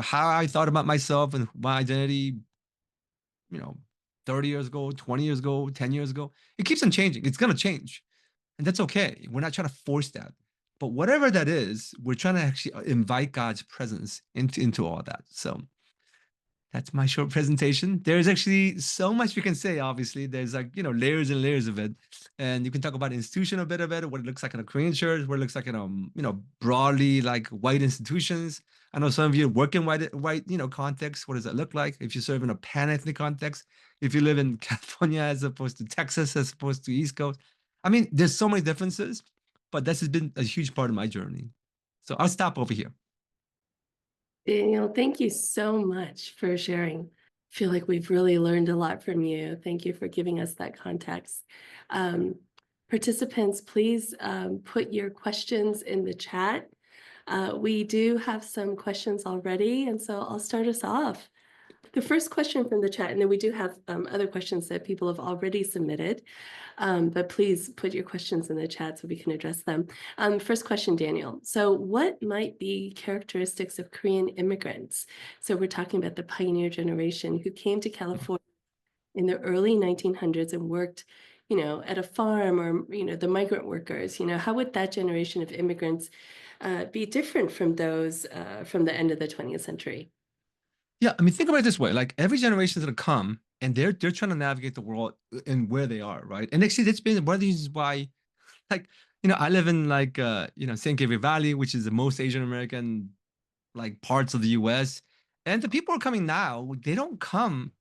how I thought about myself and my identity, you know, 30 years ago, 20 years ago, 10 years ago, it keeps on changing. It's gonna change, and that's okay. We're not trying to force that. But whatever that is, we're trying to actually invite God's presence into all that. So that's my short presentation. There's actually so much we can say, obviously. There's like, layers and layers of it. And you can talk about institution a bit of it, what it looks like in a Korean church, what it looks like in broadly like white institutions. I know some of you work in white, context. What does that look like? If you serve in a pan-ethnic context, if you live in California as opposed to Texas, as opposed to East Coast. I mean, there's so many differences, but this has been a huge part of my journey. So I'll stop over here.
Daniel, thank you so much for sharing. I feel like we've really learned a lot from you. Thank you for giving us that context. Participants, please put your questions in the chat. We do have some questions already, and so I'll start us off. The first question from the chat, and then we do have other questions that people have already submitted, but please put your questions in the chat so we can address them. First question, Daniel. So what might be characteristics of Korean immigrants? So we're talking about the pioneer generation who came to California in the early 1900s and worked, at a farm, or, the migrant workers. How would that generation of immigrants be different from those from the end of the 20th century?
Yeah, I mean, think about it this way: like every generation is gonna come, and they're trying to navigate the world and where they are, right? And actually, that's been one of the reasons why, like, I live in like San Gabriel Valley, which is the most Asian American like parts of the U.S. And the people are coming now. They don't come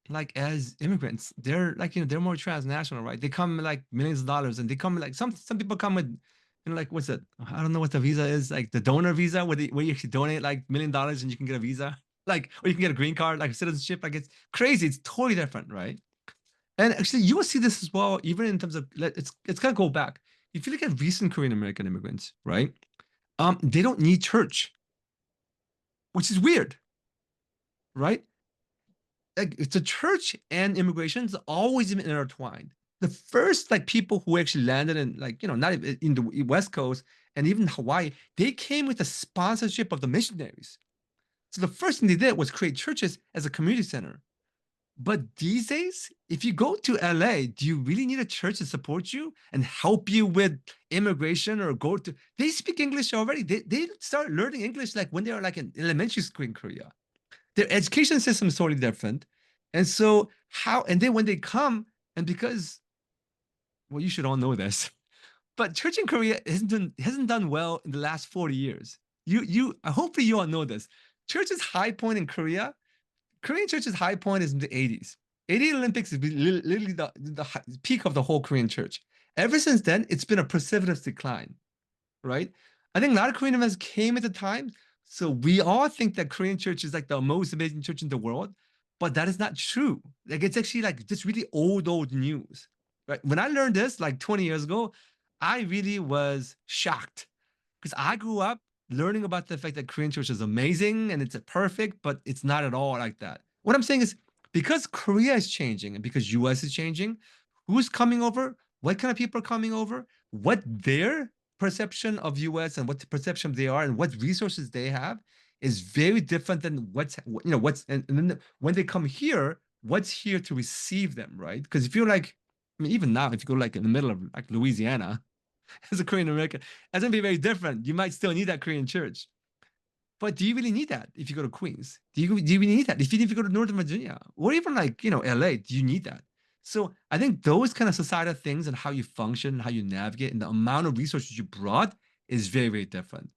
like as immigrants. They're like, they're more transnational, right? They come like millions of dollars, and they come like some people come with, like what's it? I don't know what the visa is, like the donor visa, where you actually donate like $1 million and you can get a visa, like, or you can get a green card, like citizenship. Like it's crazy. It's totally different, right? And actually, you will see this as well, even in terms of it's gonna go back. If you look at recent Korean American immigrants, right? They don't need church, which is weird, right? Like it's a church and immigration is always been intertwined. The first like people who actually landed in like not even in the West Coast and even Hawaii, they came with the sponsorship of the missionaries. So the first thing they did was create churches as a community center. But these days, if you go to LA, do you really need a church to support you and help you with immigration or go to? They speak English already. They start learning English like when they are like in elementary school in Korea. Their education system is totally different. And so and then when they come, and because, well, you should all know this, but church in Korea hasn't done well in the last 40 years. Hopefully you all know this. Church's high point in Korean church's high point is in the 80s. '88 Olympics is literally the peak of the whole Korean church. Ever since then, it's been a precipitous decline, right? I think a lot of Korean events came at the time. So we all think that Korean church is like the most amazing church in the world, but that is not true. Like it's actually like just really old news, right? When I learned this like 20 years ago, I really was shocked because I grew up learning about the fact that Korean church is amazing and it's perfect, but it's not at all like that. What I'm saying is because Korea is changing and because US is changing, who's coming over? What kind of people are coming over? What their perception of US and what the perception they are and what resources they have is very different than what's and then when they come here, what's here to receive them, right? Because if you're like, I mean, even now, if you go like in the middle of like Louisiana, as a Korean American, that's gonna be very different. You might still need that Korean church. But do you really need that if you go to Queens? Do you really need that? If you go to Northern Virginia or even like, LA, do you need that? So I think those kind of societal things and how you function, how you navigate, and the amount of resources you brought is very, very different.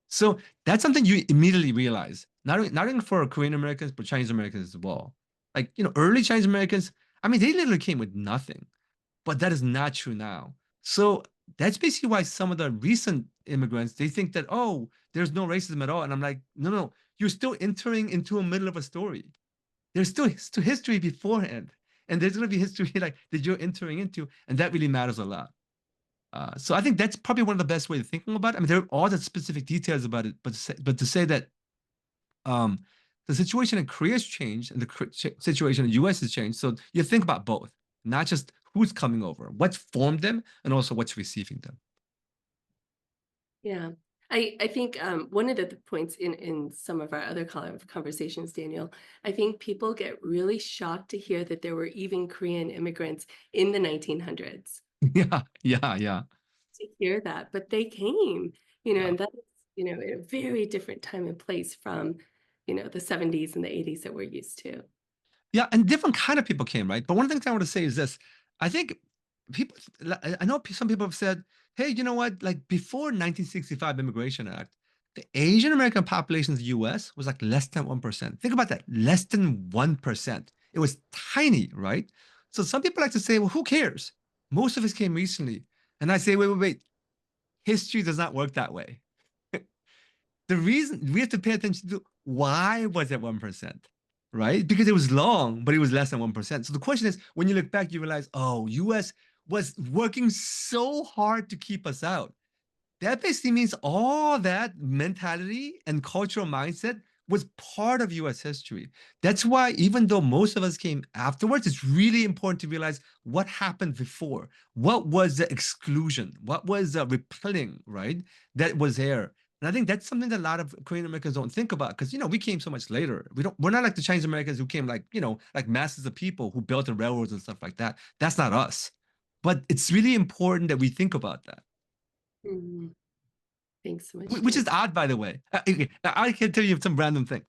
So that's something you immediately realize, not only for Korean Americans, but Chinese Americans as well. Like, early Chinese Americans, I mean, they literally came with nothing, but that is not true now. So that's basically why some of the recent immigrants they think that, oh, there's no racism at all, and I'm like, no, no, you're still entering into a middle of a story. There's still history beforehand, and there's going to be history like that you're entering into, and that really matters a lot. So I think that's probably one of the best ways of thinking about it. I mean, there are all the specific details about it, but to say that um, the situation in Korea has changed and the situation in the US has changed. So you think about both, not just who's coming over, what's formed them, and also what's receiving them.
Yeah. I think one of the points in some of our other conversations, Daniel, I think people get really shocked to hear that there were even Korean immigrants in the 1900s.
Yeah, yeah, yeah,
To hear that, but they came,
yeah.
and that is, in a very different time and place from, the 70s and the 80s that we're used to.
Yeah, and different kind of people came, right? But one of the things I want to say is this. I think people, I know some people have said, hey, you know what? Like before 1965 Immigration Act, the Asian American population in the US was like less than 1%. Think about that, less than 1%. It was tiny, right? So some people like to say, well, who cares? Most of us came recently. And I say, wait. History does not work that way. The reason we have to pay attention to why was it 1%, right? Because it was long, but it was less than 1%. So the question is, when you look back, you realize, oh, US was working so hard to keep us out. That basically means all that mentality and cultural mindset was part of US history. That's why, even though most of us came afterwards, it's really important to realize what happened before. What was the exclusion? What was the repelling, right? That was there. And I think that's something that a lot of Korean Americans don't think about because, we came so much later. We're not like the Chinese Americans who came like, like masses of people who built the railroads and stuff like that. That's not us. But it's really important that we think about that.
Mhm. Thanks so much,
Which
Dan.
is odd, by the way. Okay, I can tell you some random thing.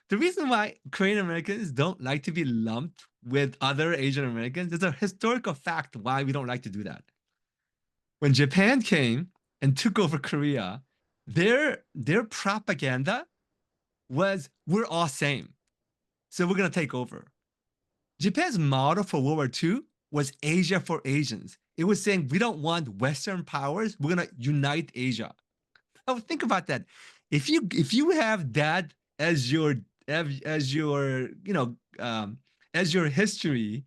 The reason why Korean Americans don't like to be lumped with other Asian Americans is a historical fact why we don't like to do that. When Japan came and took over Korea, their propaganda was we're all same. So we're gonna take over. Japan's motto for World War II was Asia for Asians. It was saying we don't want Western powers, we're gonna unite Asia. Oh, think about that. If you have that as your as your as your history,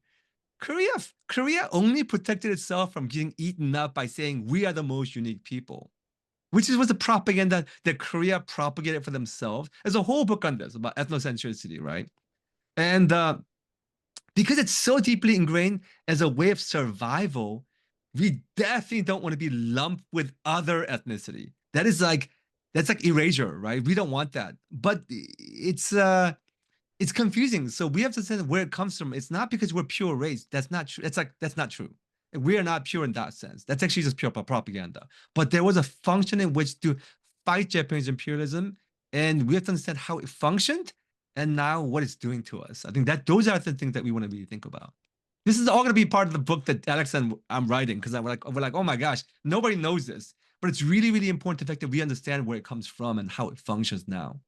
Korea only protected itself from getting eaten up by saying we are the most unique people, which was the propaganda that Korea propagated for themselves. There's a whole book on this about ethnocentricity, right? And because it's so deeply ingrained as a way of survival, we definitely don't want to be lumped with other ethnicity. That's like erasure, right? We don't want that. But it's confusing. So we have to say where it comes from. It's not because we're pure race. That's not true. That's not true. We are not pure in that sense. That's actually just pure propaganda. But there was a function in which to fight Japanese imperialism, and we have to understand how it functioned and now what it's doing to us. I think that those are the things that we want to really think about. This is all going to be part of the book that Alex and I'm writing because we're like, oh my gosh, nobody knows this, but it's really, really important the fact that we understand where it comes from and how it functions now.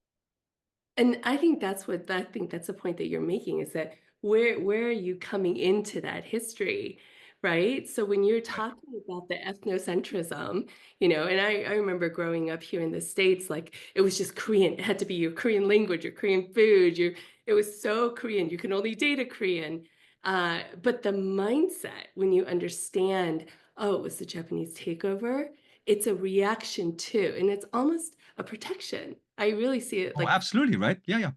And I think that's the point that you're making, is that where are you coming into that history, right? So when you're
Right.
talking about the ethnocentrism, and I remember growing up here in the States, like it was just Korean. It had to be your Korean language, your Korean food, it was so Korean. You can only date a Korean. But the mindset, when you understand, oh, it was the Japanese takeover, it's a reaction to, and it's almost a protection. I really see it
Oh,
like
absolutely, right? Yeah, yeah.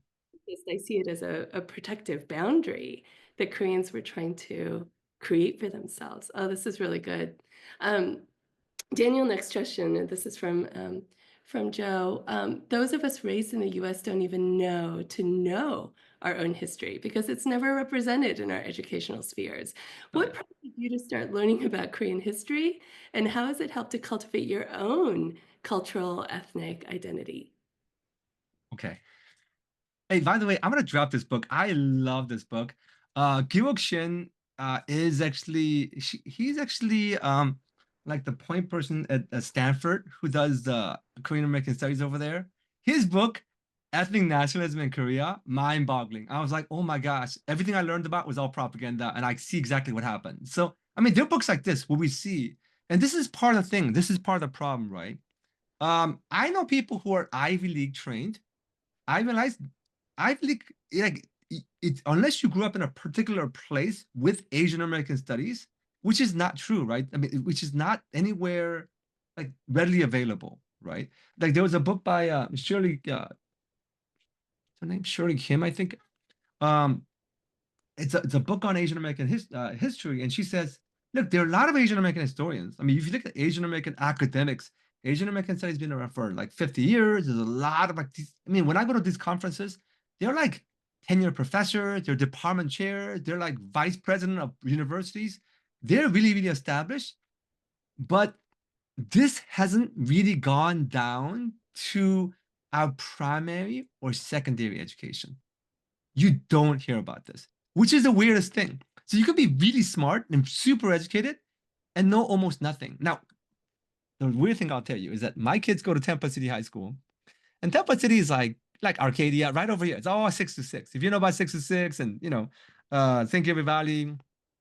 I see it as a protective boundary that Koreans were trying to create for themselves. Oh, this is really good. Um, Daniel, next question, and this is from Joe. Those of us raised in the US don't even know to know our own history because it's never represented in our educational spheres. What
Right.
prompted you to start learning about Korean history, and how has it helped to cultivate your own cultural ethnic identity?
Okay. Hey, by the way, I'm gonna drop this book. I love this book. Gyuk Shin is actually he's actually like the point person at Stanford who does the Korean American studies over there. His book, Ethnic Nationalism in Korea, mind-boggling. I was like, oh my gosh, everything I learned about was all propaganda, and I see exactly what happened. So, I mean, there are books like this where we see, and this is part of the thing. This is part of the problem, right? I know people who are Ivy League trained. I realized Ivy League, like it, unless you grew up in a particular place with Asian American studies, which is not true, right? I mean, which is not anywhere like readily available, right? Like there was a book by Shirley, her name Shirley Kim, I think. Um, it's a book on Asian American history, and she says, look, there are a lot of Asian American historians. I mean, if you look at Asian American academics, Asian American studies been around for like 50 years. There's a lot of like these. I mean, when I go to these conferences, they're like tenure professors, they're department chairs, they're like vice president of universities. They're really, really established, but this hasn't really gone down to our primary or secondary education. You don't hear about this, which is the weirdest thing. So you could be really smart and super educated and know almost nothing. Now, the weird thing I'll tell you is that my kids go to Tampa City High School, and Tampa City is like Arcadia, right over here. It's all 6 to 6. If you know about 6 to 6, and Thank you Valley,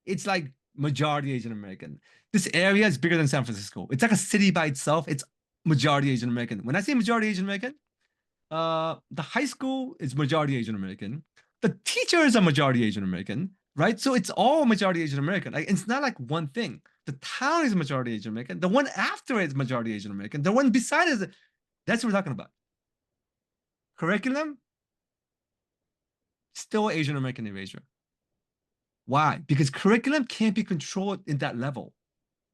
it's like majority Asian American. This area is bigger than San Francisco. It's like a city by itself. It's majority Asian American. When I say majority Asian American, the high school is majority Asian American. The teachers are majority Asian American, right? So it's all majority Asian American. Like, it's not like one thing. The town is majority Asian American. The one after it is majority Asian American. The one beside it is, that's what we're talking about. Curriculum, still Asian American erasure. Why? Because curriculum can't be controlled in that level.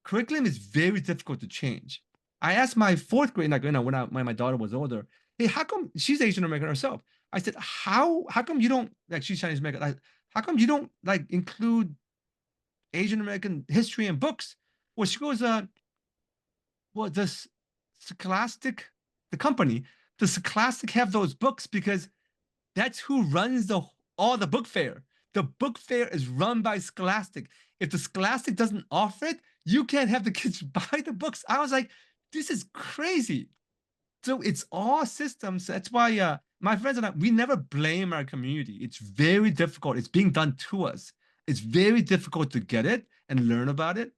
Curriculum is very difficult to change. I asked my fourth grade, like when my daughter was older, hey, how come she's Asian American herself? I said, how come you don't like she's Chinese American? How come you don't like include Asian American history in books? Well, she goes, well, this Scholastic, the company, does Scholastic have those books because that's who runs all the book fair. The book fair is run by Scholastic. If the Scholastic doesn't offer it, you can't have the kids buy the books. I was like, this is crazy. So it's all systems. That's why my friends and I, we never blame our community. It's very difficult. It's being done to us. It's very difficult to get it and learn about it.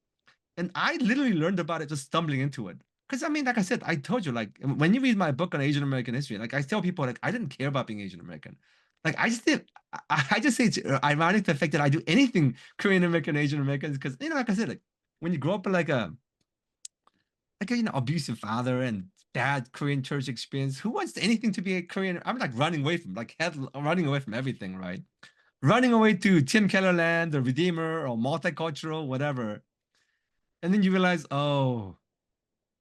And I literally learned about it just stumbling into it. Because I mean, like I said, I told you, like when you read my book on Asian American history, like I tell people, like I didn't care about being Asian American. Like I just did. I just say it's ironic the fact that I do anything Korean American, Asian Americans, because like I said, like when you grow up in like a abusive father and bad Korean church experience, who wants anything to be a Korean? I'm like running away from running away from everything, right? Running away to Tim Keller Land or Redeemer or multicultural, whatever. And then you realize, oh,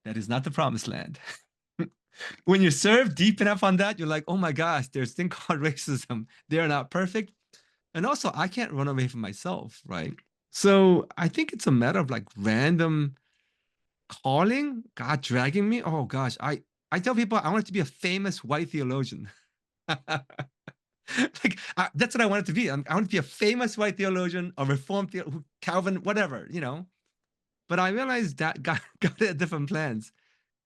that is not the promised land. When you serve deep enough on that, you're like, oh my gosh, there's a thing called racism. They're not perfect. And also, I can't run away from myself, right? So I think it's a matter of like random calling, God dragging me. Oh gosh, I tell people I want to be a famous white theologian. Like that's what I want it to be. I want to be a famous white theologian, a reformed Calvin, whatever. But I realized that got different plans.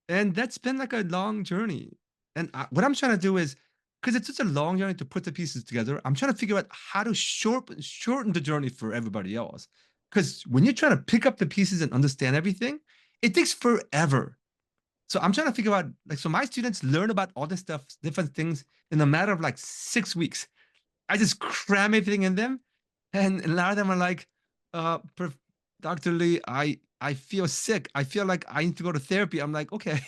And that's been like a long journey. And what I'm trying to do is because it's such a long journey to put the pieces together. I'm trying to figure out how to shorten the journey for everybody else. Because when you're trying to pick up the pieces and understand everything, it takes forever. So I'm trying to figure out, like, so my students learn about all this stuff, different things in a matter of like 6 weeks. I just cram everything in them. And a lot of them are like, Dr. Lee, I feel sick. I feel like I need to go to therapy. I'm like, okay,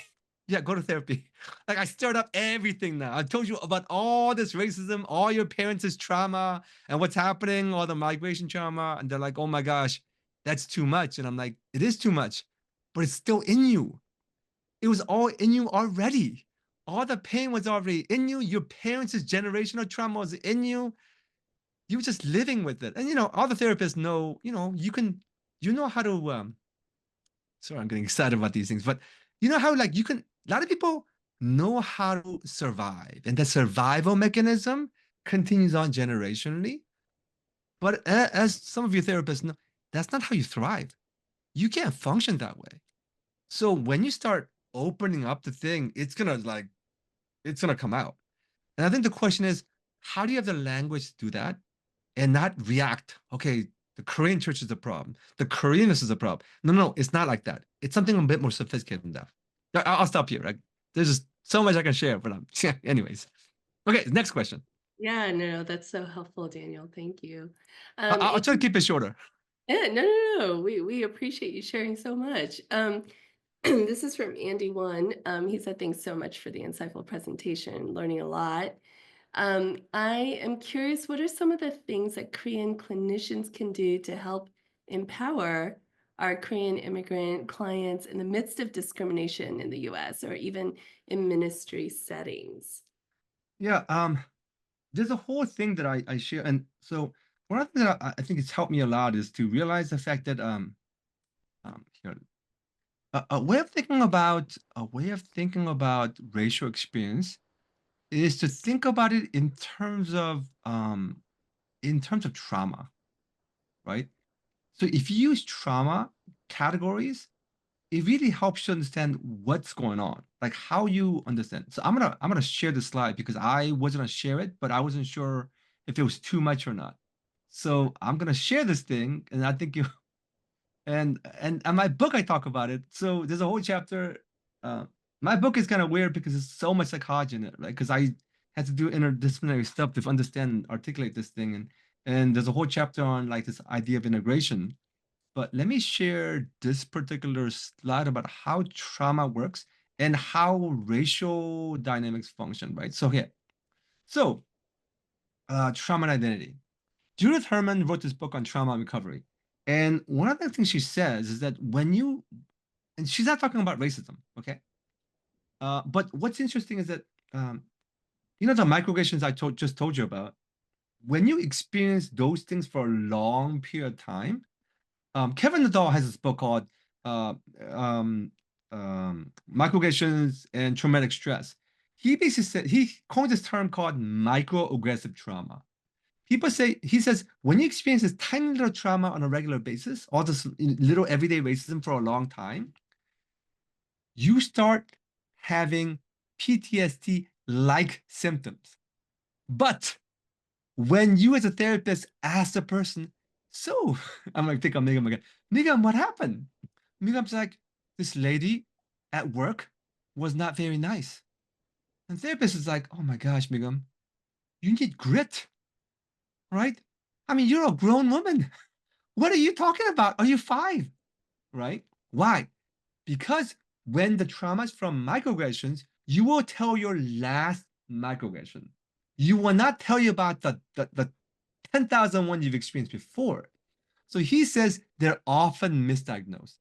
yeah, go to therapy. Like, I stirred up everything now. I told you about all this racism, all your parents' trauma and what's happening, all the migration trauma. And they're like, oh my gosh, that's too much. And I'm like, it is too much, but it's still in you. It was all in you already. All the pain was already in you. Your parents' generational trauma was in you. You were just living with it. And all the therapists know, you know how to sorry, I'm getting excited about these things, but you know how, like, a lot of people know how to survive, and the survival mechanism continues on generationally. But as some of your therapists know, that's not how you thrive. You can't function that way. So when you start opening up the thing, it's gonna come out. And I think the question is, how do you have the language to do that and not react? Okay, the Korean church is the problem. The Koreanness is the problem. No, no, it's not like that. It's something a bit more sophisticated than that. I'll stop here. Right? There's just so much I can share, but anyways. Okay, next question.
Yeah, no, that's so helpful, Daniel. Thank you.
I'll try to keep it shorter.
Yeah, no. We appreciate you sharing so much. This is from Andy One. He said, thanks so much for the insightful presentation, learning a lot. I am curious, what are some of the things that Korean clinicians can do to help empower our Korean immigrant clients in the midst of discrimination in the US or even in ministry settings?
Yeah, there's a whole thing that I share. And so one of the things that I think it's helped me a lot is to realize the fact that here, a way of thinking about racial experience is to think about it in terms of trauma, right? So if you use trauma categories, it really helps you understand what's going on, like how you understand. So I'm gonna share the slide because I was gonna share it, but I wasn't sure if it was too much or not. So I'm gonna share this thing, and I think you and my book I talk about it. So there's a whole chapter. Uh, my book is kind of weird because there's so much psychology in it, right? Because I had to do interdisciplinary stuff to understand and articulate this thing, and there's a whole chapter on like this idea of integration. But let me share this particular slide about how trauma works and how racial dynamics function, right? So here, so trauma and identity. Judith Herman wrote this book on trauma and recovery. And one of the things she says is that and she's not talking about racism, okay? But what's interesting is that, the microaggressions just told you about, when you experience those things for a long period of time, Kevin Nadal has this book called uh, um, Microaggressions and Traumatic Stress. He basically said, he coined this term called microaggressive trauma. He says, when you experience this tiny little trauma on a regular basis, all this little everyday racism for a long time, you start having PTSD like symptoms. But when you as a therapist ask the person, so I'm like, think I'm Migam again. Migam, what happened? Migam's like, this lady at work was not very nice. And therapist is like, oh my gosh, Migam, you need grit, right? I mean, you're a grown woman. What are you talking about? Are you 5? Right? Why? Because when the trauma is from microaggressions, you will tell your last microaggression. You will not tell you about the 10,000 one you've experienced before. So he says they're often misdiagnosed.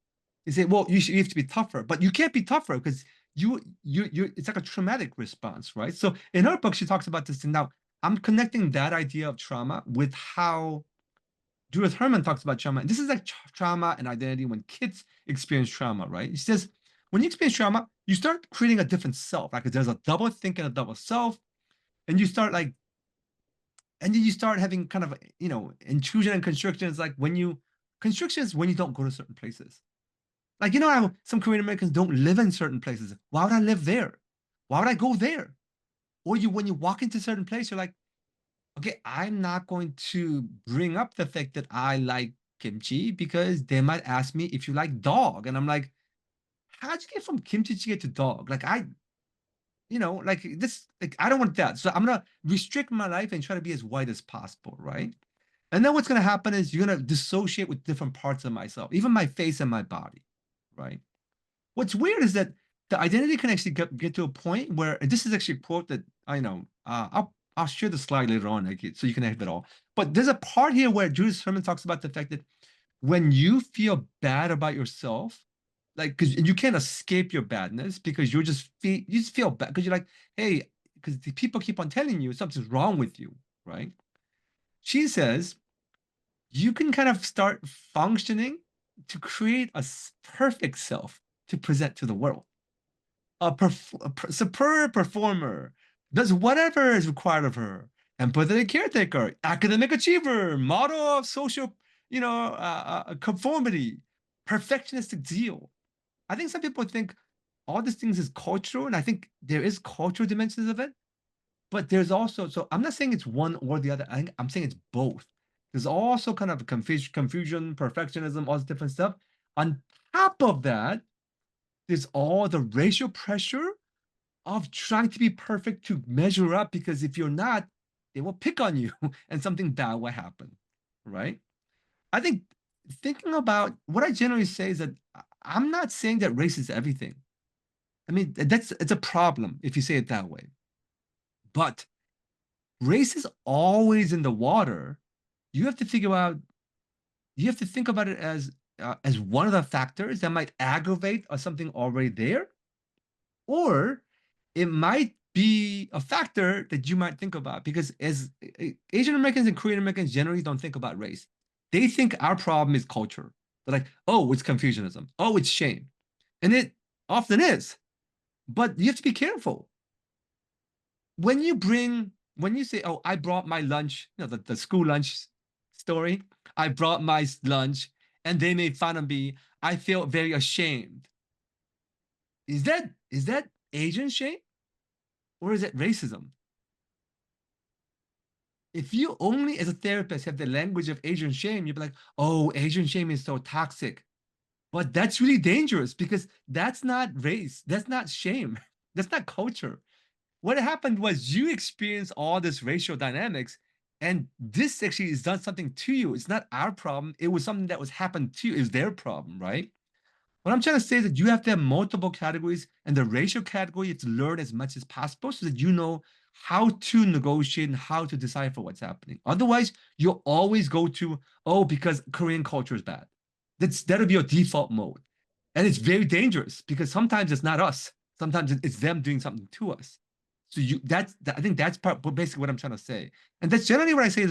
He say, well, you have to be tougher, but you can't be tougher because you it's like a traumatic response, right? So in her book, she talks about this. And now I'm connecting that idea of trauma with how Judith Herman talks about trauma. And this is like trauma and identity when kids experience trauma, right? She says, when you experience trauma, you start creating a different self. Like there's a double think and a double self. And you start like, and then you start having kind of, intrusion and constrictions. Like constrictions when you don't go to certain places. Like, how some Korean Americans don't live in certain places. Why would I live there? Why would I go there? Or when you walk into a certain place, you're like, okay, I'm not going to bring up the fact that I like kimchi because they might ask me if you like dog. And I'm like, how'd you get from kimchi jjigae to dog? Like like this, like I don't want that. So I'm gonna restrict my life and try to be as white as possible, right? And then what's gonna happen is you're gonna dissociate with different parts of myself, even my face and my body, right? What's weird is that the identity can actually get to a point where, and this is actually a quote that I know. I'll share the slide later on, like, so you can have it all. But there's a part here where Judas Herman talks about the fact that when you feel bad about yourself, like because you can't escape your badness because you just feel bad because you're like, hey, because the people keep on telling you something's wrong with you, right? She says you can kind of start functioning to create a perfect self to present to the world. Superb performer, does whatever is required of her, empathetic caretaker, academic achiever, model of social, conformity, perfectionistic zeal. I think some people think all these things is cultural, and I think there is cultural dimensions of it, but there's also, so I'm not saying it's one or the other. I'm saying it's both. There's also kind of confusion, perfectionism, all this different stuff. On top of that, there's all the racial pressure of trying to be perfect to measure up, because if you're not, they will pick on you and something bad will happen, right? I think thinking about what I generally say is that I'm not saying that race is everything. I mean, it's a problem if you say it that way. But race is always in the water. You have to figure out, you have to think about it as one of the factors that might aggravate something already there, or it might be a factor that you might think about, because as Asian Americans and Korean Americans generally don't think about race. They think our problem is culture. They're like, oh, it's Confucianism. Oh, it's shame. And it often is. But you have to be careful. When you say, oh, I brought my lunch, the school lunch story, I brought my lunch and they made fun of me, I felt very ashamed. Is that Asian shame? Or is it racism? If you only, as a therapist, have the language of Asian shame, you'd be like, oh, Asian shame is so toxic. But that's really dangerous because that's not race. That's not shame. That's not culture. What happened was you experienced all this racial dynamics, and this actually has done something to you. It's not our problem. It was something that was happened to you. It's their problem, right? What I'm trying to say is that you have to have multiple categories, and the racial category you have to learn as much as possible so that you know how to negotiate and how to decipher what's happening. Otherwise, you'll always go to, oh, because Korean culture is bad. That'll be your default mode. And it's very dangerous because sometimes it's not us. Sometimes it's them doing something to us. So I think that's basically what I'm trying to say. And that's generally what I say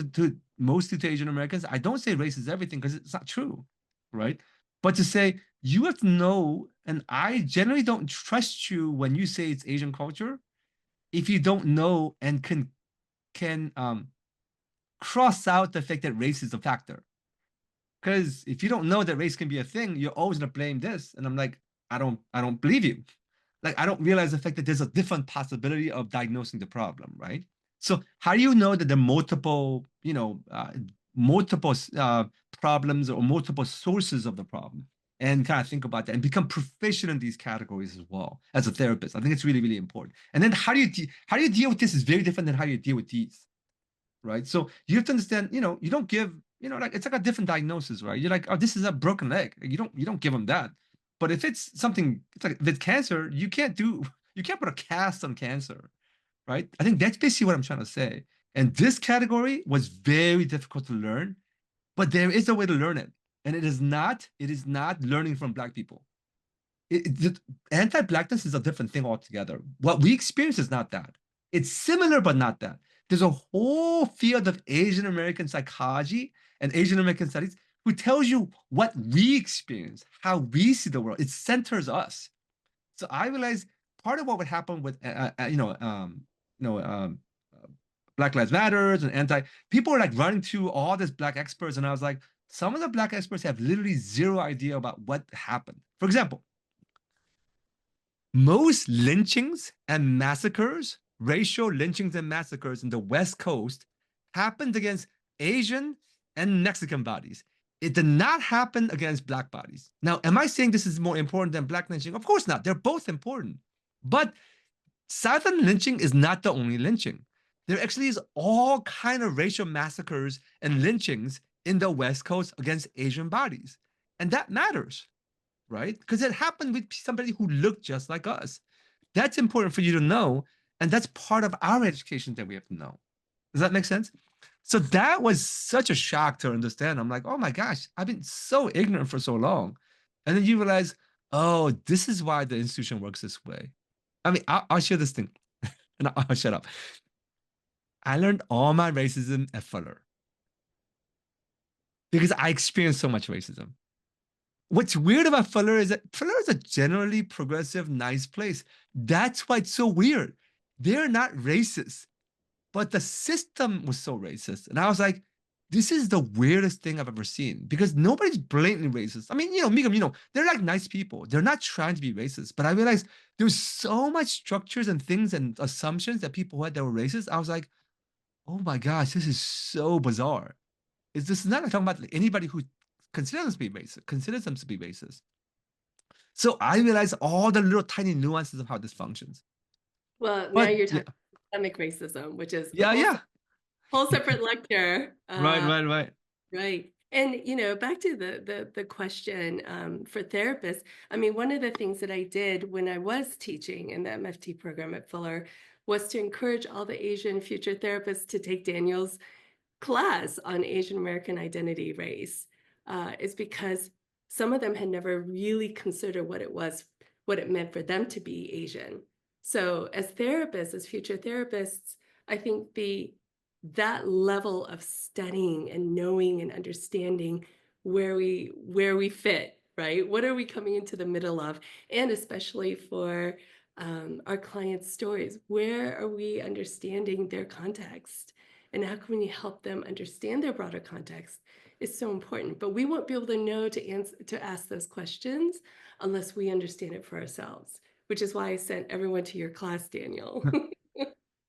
mostly to Asian Americans. I don't say race is everything because it's not true, right? But to say you have to know, and I generally don't trust you when you say it's Asian culture if you don't know and can cross out the fact that race is a factor. Because if you don't know that race can be a thing, you're always gonna blame this. And I'm like, I don't believe you. Like, I don't realize the fact that there's a different possibility of diagnosing the problem, right? So how do you know that there are multiple problems or multiple sources of the problem? And kind of think about that and become proficient in these categories as well as a therapist. I think it's really, really important. And then how do you deal with this is very different than how you deal with these, right? So you have to understand, you don't give, like it's like a different diagnosis, right? You're like, oh, this is a broken leg. You don't give them that. But if it's something, it's like if it's cancer, you can't put a cast on cancer, right? I think that's basically what I'm trying to say. And this category was very difficult to learn, but there is a way to learn it. And it is not learning from Black people. Anti-Blackness is a different thing altogether. What we experience is not that. It's similar, but not that. There's a whole field of Asian American psychology and Asian American studies who tells you what we experience, how we see the world. It centers us. So I realized part of what would happen with, you know, um, uh, Black Lives Matters and people were like running to all these Black experts, and I was like, some of the Black experts have literally zero idea about what happened. For example, most lynchings and massacres racial lynchings and massacres in the West Coast happened against Asian and Mexican bodies. It did not happen against Black bodies. Now, am I saying this is more important than Black lynching? Of course not. They're both important. But Southern lynching is not the only lynching. There actually is all kind of racial massacres and lynchings in the West Coast against Asian bodies. And that matters, right? Because it happened with somebody who looked just like us. That's important for you to know. And that's part of our education that we have to know. Does that make sense? So that was such a shock to understand. I'm like, oh my gosh, I've been so ignorant for so long. And then you realize, oh, this is why the institution works this way. I mean, I'll share this thing and I'll shut up. I learned all my racism at Fuller because I experienced so much racism. What's weird about Fuller is that Fuller is a generally progressive, nice place. That's why it's so weird. They're not racist, but the system was so racist. And I was like, this is the weirdest thing I've ever seen because nobody's blatantly racist. I mean, Migam, they're like nice people. They're not trying to be racist. But I realized there's so much structures and things and assumptions that people had that were racist. I was like, oh my gosh, this is so bizarre. This is not talking about anybody who considers them to be racist. So I realized all the little tiny nuances of how this functions.
Well, now
But
you're
yeah,
talking systemic racism, which is a
yeah, yeah.
whole separate lecture.
Right, right, right.
Right. And back to the question for therapists. I mean, one of the things that I did when I was teaching in the MFT program at Fuller was to encourage all the Asian future therapists to take Daniel's class on Asian American identity race. Is because some of them had never really considered what it meant for them to be Asian. So as therapists, as future therapists, I think that level of studying and knowing and understanding where we fit, right? What are we coming into the middle of? And especially for our clients' stories, where are we understanding their context? And how can we help them understand their broader context is so important. But we won't be able to know to ask those questions unless we understand it for ourselves, which is why I sent everyone to your class, Daniel.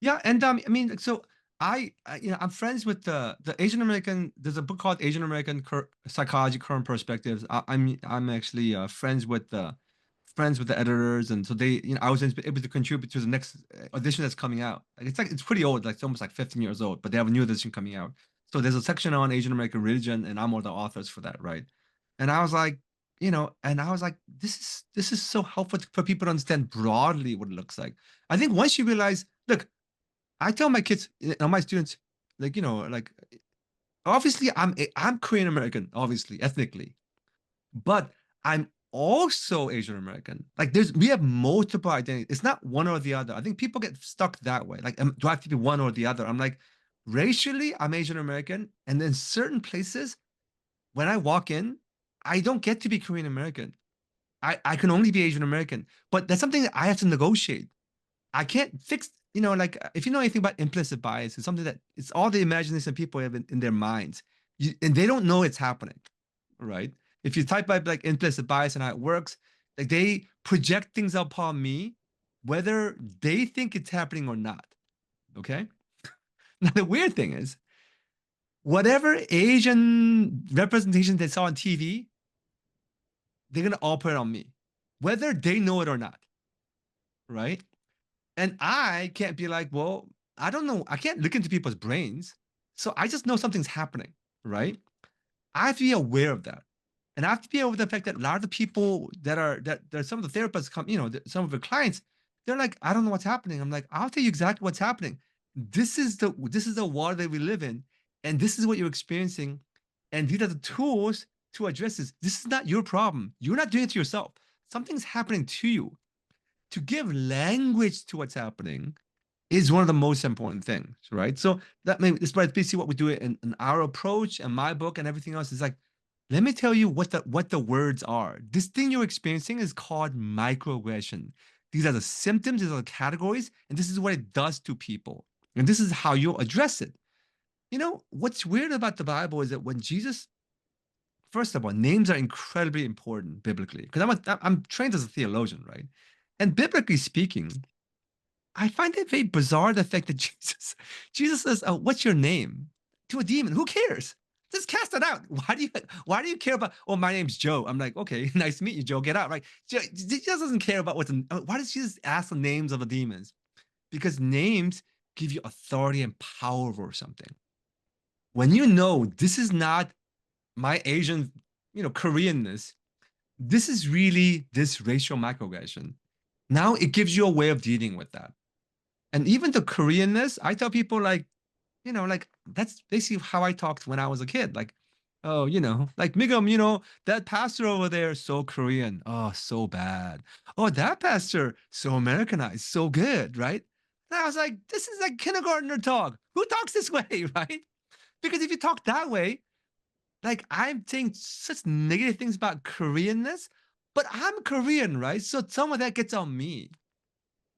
Yeah, and I mean, so I'm friends with the Asian American. There's a book called Asian American Psychology: Current Perspectives. I'm actually friends with the editors, and so I was able to contribute to the next edition that's coming out. It's pretty old, like it's almost like 15 years old, but they have a new edition coming out. So there's a section on Asian American religion, and I'm one of the authors for that, right? And I was like, this is so helpful for people to understand broadly what it looks like. I think once you realize, look, I tell my kids and my students, like obviously I'm Korean American, obviously ethnically, but I'm also Asian American. Like we have multiple identities. It's not one or the other. I think people get stuck that way. Like, do I have to be one or the other? I'm like, racially, I'm Asian American, and then certain places when I walk in, I don't get to be Korean American. I can only be Asian American, but that's something that I have to negotiate. I can't fix, like if you know anything about implicit bias, it's something that it's all the imagination people have in their minds, and they don't know it's happening, right? If you type out like implicit bias and how it works, like they project things upon me, whether they think it's happening or not. Okay. Now the weird thing is, whatever Asian representation they saw on TV, they're gonna all put it on me, whether they know it or not, right? And I can't be like, well, I don't know. I can't look into people's brains. So I just know something's happening, right? I have to be aware of that. And I have to be aware of the fact that a lot of the people that some of the therapists come, some of the clients, they're like, I don't know what's happening. I'm like, I'll tell you exactly what's happening. This is the water that we live in, and this is what you're experiencing. And these are the tools to address this. This is not your problem. You're not doing it to yourself. Something's happening to you. To give language to what's happening is one of the most important things, right? So that's basically what we do in our approach and my book and everything else is like, let me tell you what the words are. This thing you're experiencing is called microaggression. These are the symptoms, these are the categories, and this is what it does to people. And this is how you'll address it. What's weird about the Bible is that when Jesus, first of all, names are incredibly important biblically because I'm trained as a theologian, right? And biblically speaking, I find it very bizarre the fact that Jesus says, "What's your name?" to a demon. Who cares? Just cast it out. Why do you care about? Oh, my name's Joe. I'm like, okay, nice to meet you, Joe. Get out, right? Jesus doesn't care about why does Jesus ask the names of the demons? Because names give you authority and power over something. When you know this is not my Asian, Koreanness, this is really this racial microaggression. Now it gives you a way of dealing with that. And even the Koreanness, I tell people like, like that's basically how I talked when I was a kid. Like, oh, like Migum, that pastor over there is so Korean. Oh, so bad. Oh, that pastor, so Americanized, so good, right? And I was like, this is like kindergartner talk. Who talks this way, right? Because if you talk that way, like I'm saying such negative things about Koreanness, but I'm Korean, right? So some of that gets on me.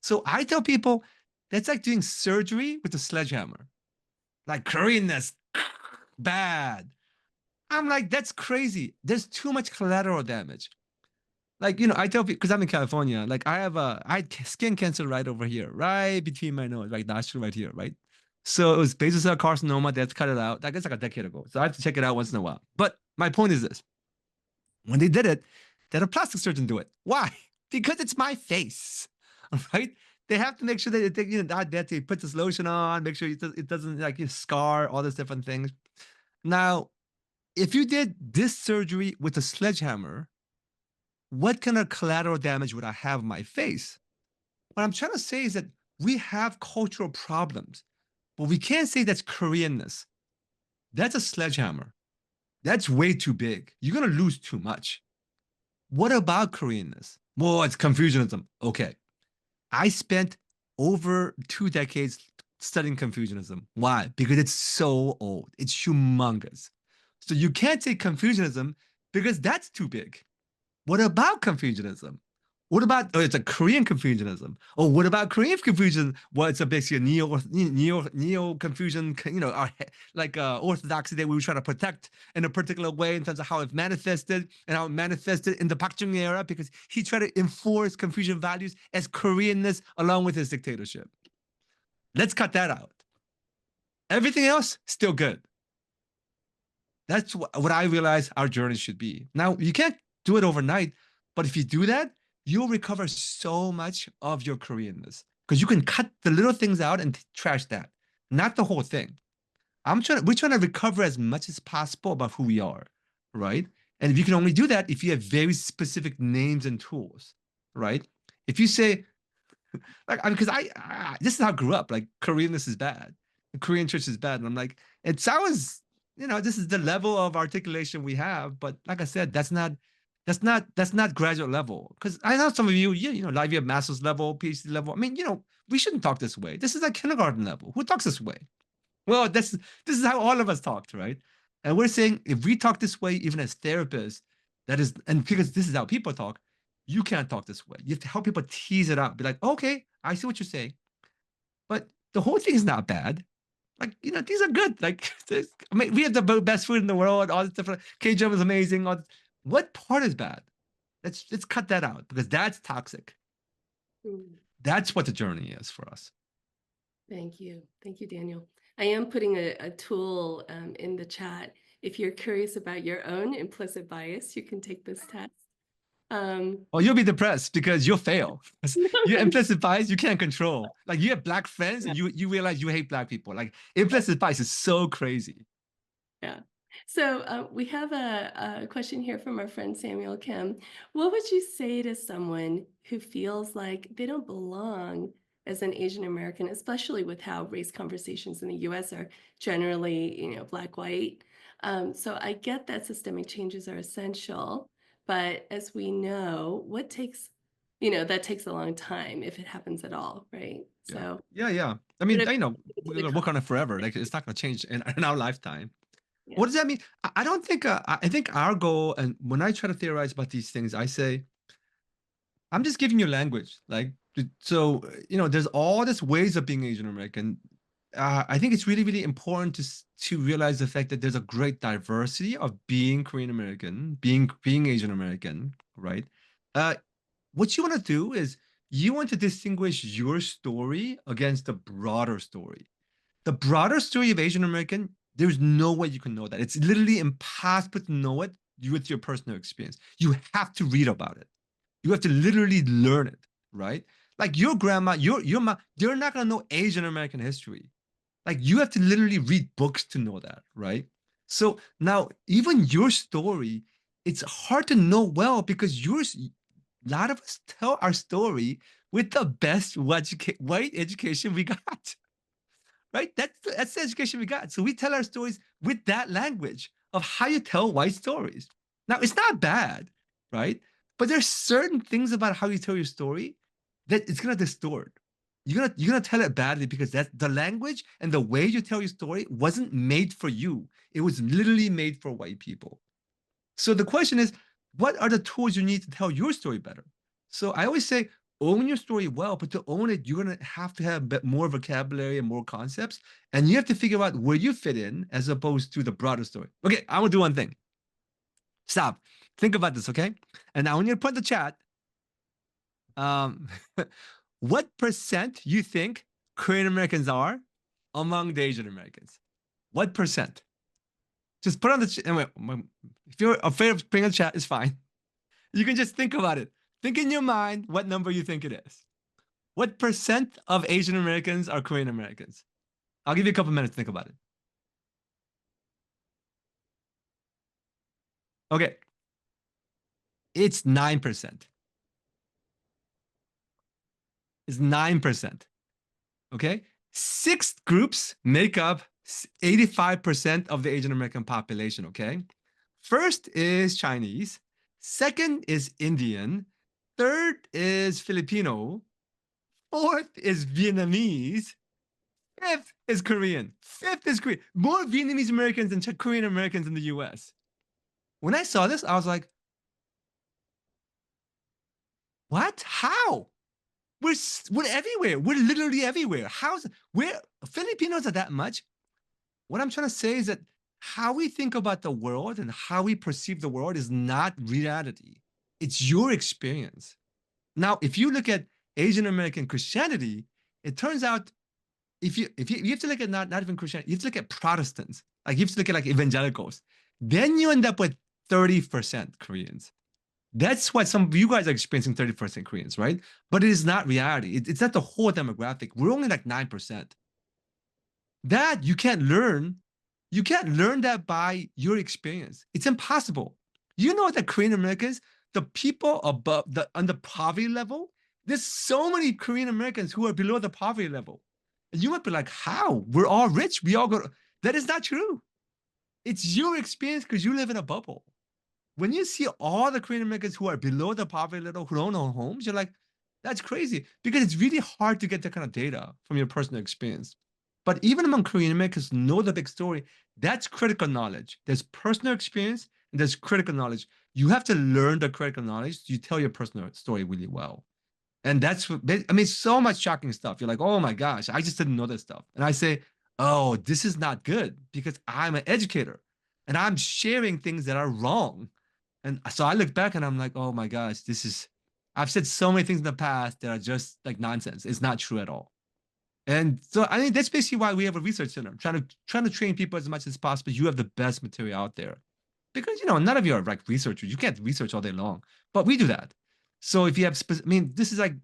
So I tell people that's like doing surgery with a sledgehammer. Like Koreanness, bad. I'm like, that's crazy. There's too much collateral damage. Like, I tell people, because I'm in California, like I had skin cancer right over here, right between my nose, like nostril right here, right? So it was basal cell carcinoma. That's cut it out. I guess like a decade ago. So I have to check it out once in a while. But my point is this: when they did it, they had a plastic surgeon do it. Why? Because it's my face, right? They have to make sure that they put this lotion on, make sure it doesn't like scar all these different things. Now, if you did this surgery with a sledgehammer, what kind of collateral damage would I have on my face? What I'm trying to say is that we have cultural problems, but we can't say that's Koreanness. That's a sledgehammer. That's way too big. You're going to lose too much. What about Koreanness? Well, it's Confucianism. Okay. I spent over 2 decades studying Confucianism. Why? Because it's so old. It's humongous. So you can't say Confucianism because that's too big. What about Confucianism? What about it's a Korean Confucianism? Or what about Korean Confucianism? Well, it's a basically a neo Confucian, like orthodoxy that we were trying to protect in a particular way in terms of how it manifested and how it manifested in the Park Chung era because he tried to enforce Confucian values as Koreanness along with his dictatorship. Let's cut that out. Everything else still good. That's what I realize our journey should be. Now, you can't do it overnight, but if you do that, you'll recover so much of your Koreanness because you can cut the little things out and trash that, not the whole thing. We're trying to recover as much as possible about who we are, right? And if you can only do that if you have very specific names and tools, right? If you say, like, I mean, because this is how I grew up. Like, Koreanness is bad. The Korean church is bad. And I'm like, it sounds, this is the level of articulation we have. But like I said, that's not graduate level. Because I know some of you, like you have master's level, PhD level. I mean, we shouldn't talk this way. This is like kindergarten level. Who talks this way? Well, this is how all of us talked, right? And we're saying if we talk this way, even as therapists, and because this is how people talk, you can't talk this way. You have to help people tease it out. Be like, okay, I see what you're saying, but the whole thing is not bad. Like, these are good. Like, I mean, we have the best food in the world. All this different. K-Jump is amazing. What part is bad? Let's cut that out because that's toxic.
Mm.
That's what the journey is for us.
Thank you. Thank you, Daniel. I am putting a tool in the chat. If you're curious about your own implicit bias, you can take this test.
Oh, you'll be depressed because you'll fail. Your implicit bias you can't control. Like you have black friends and you realize you hate black people. Like implicit bias is so crazy.
Yeah. So we have a question here from our friend Samuel Kim. What would you say to someone who feels like they don't belong as an Asian American, especially with how race conversations in the US are generally, black-white? So I get that systemic changes are essential, but as we know, that takes a long time if it happens at all, right?
Yeah.
So
Yeah. I
sort
mean,
of
we're gonna work on it forever. Like it's not gonna change in our lifetime. What
yeah.
does that mean? I don't think I think our goal, and when I try to theorize about these things, I say, I'm just giving you language. Like, so, there's all these ways of being Asian American. I think it's really, really important to realize the fact that there's a great diversity of being Korean American, being Asian American, right? Uh, what you want to do is you want to distinguish your story against the broader story. The broader story of Asian American, there's no way you can know that. It's literally impossible to know it with your personal experience. You have to read about it. You have to literally learn it, right? Like your grandma, your mom, they're not gonna know Asian American history. Like you have to literally read books to know that, right? So now even your story, it's hard to know well because yours, a lot of us tell our story with the best white education we got, right? That's the education we got. So we tell our stories with that language of how you tell white stories. Now it's not bad, right? But there's certain things about how you tell your story that it's gonna distort. You're gonna tell it badly because that's the language and the way you tell your story wasn't made for you. It was literally made for white people. So the question is, what are the tools you need to tell your story better? So I always say, own your story well, but to own it, you're gonna have to have a bit more vocabulary and more concepts, and you have to figure out where you fit in as opposed to the broader story. Okay, I will do one thing. Stop. Think about this, okay? And now when you put in the chat, um, what percent you think Korean Americans are among the Asian Americans? What percent? Just put on the anyway. If you're afraid of putting in the chat, it's fine. You can just think about it. Think in your mind what number you think it is. What percent of Asian Americans are Korean Americans? I'll give you a couple minutes to think about it. Okay. It's 9%. It's 9%. Okay. Six groups make up 85% of the Asian American population. Okay. First is Chinese. Second is Indian. Third is Filipino. Fourth is Vietnamese. Fifth is Korean. Fifth is Korean. More Vietnamese Americans than Korean Americans in the US. When I saw this, I was like, what? How? We're everywhere. We're literally everywhere. How's where Filipinos are that much? What I'm trying to say is that how we think about the world and how we perceive the world is not reality. It's your experience. Now, if you look at Asian American Christianity, it turns out if you have to look at not even Christianity, you have to look at Protestants. Like you have to look at like evangelicals. Then you end up with 30% Koreans. That's what some of you guys are experiencing 30% Koreans, right? But it is not reality. It's not the whole demographic. We're only like 9%. That you can't learn. You can't learn that by your experience. It's impossible. You know that Korean Americans, the people above the on the poverty level, there's so many Korean Americans who are below the poverty level. And you might be like, how? We're all rich. We all go. That is not true. It's your experience because you live in a bubble. When you see all the Korean Americans who are below the poverty level, who don't own homes, you're like, that's crazy because it's really hard to get that kind of data from your personal experience. But even among Korean Americans, know the big story. That's critical knowledge. There's personal experience and there's critical knowledge. You have to learn the critical knowledge. You tell your personal story really well. And that's what, I mean, so much shocking stuff. You're like, oh my gosh, I just didn't know this stuff. And I say, oh, this is not good because I'm an educator and I'm sharing things that are wrong. And so I look back and I'm like, oh my gosh, I've said so many things in the past that are just like nonsense. It's not true at all. And so I mean that's basically why we have a research center, trying to train people as much as possible. You have the best material out there. Because none of you are like researchers. You can't research all day long. But we do that. So if you have I mean, this is like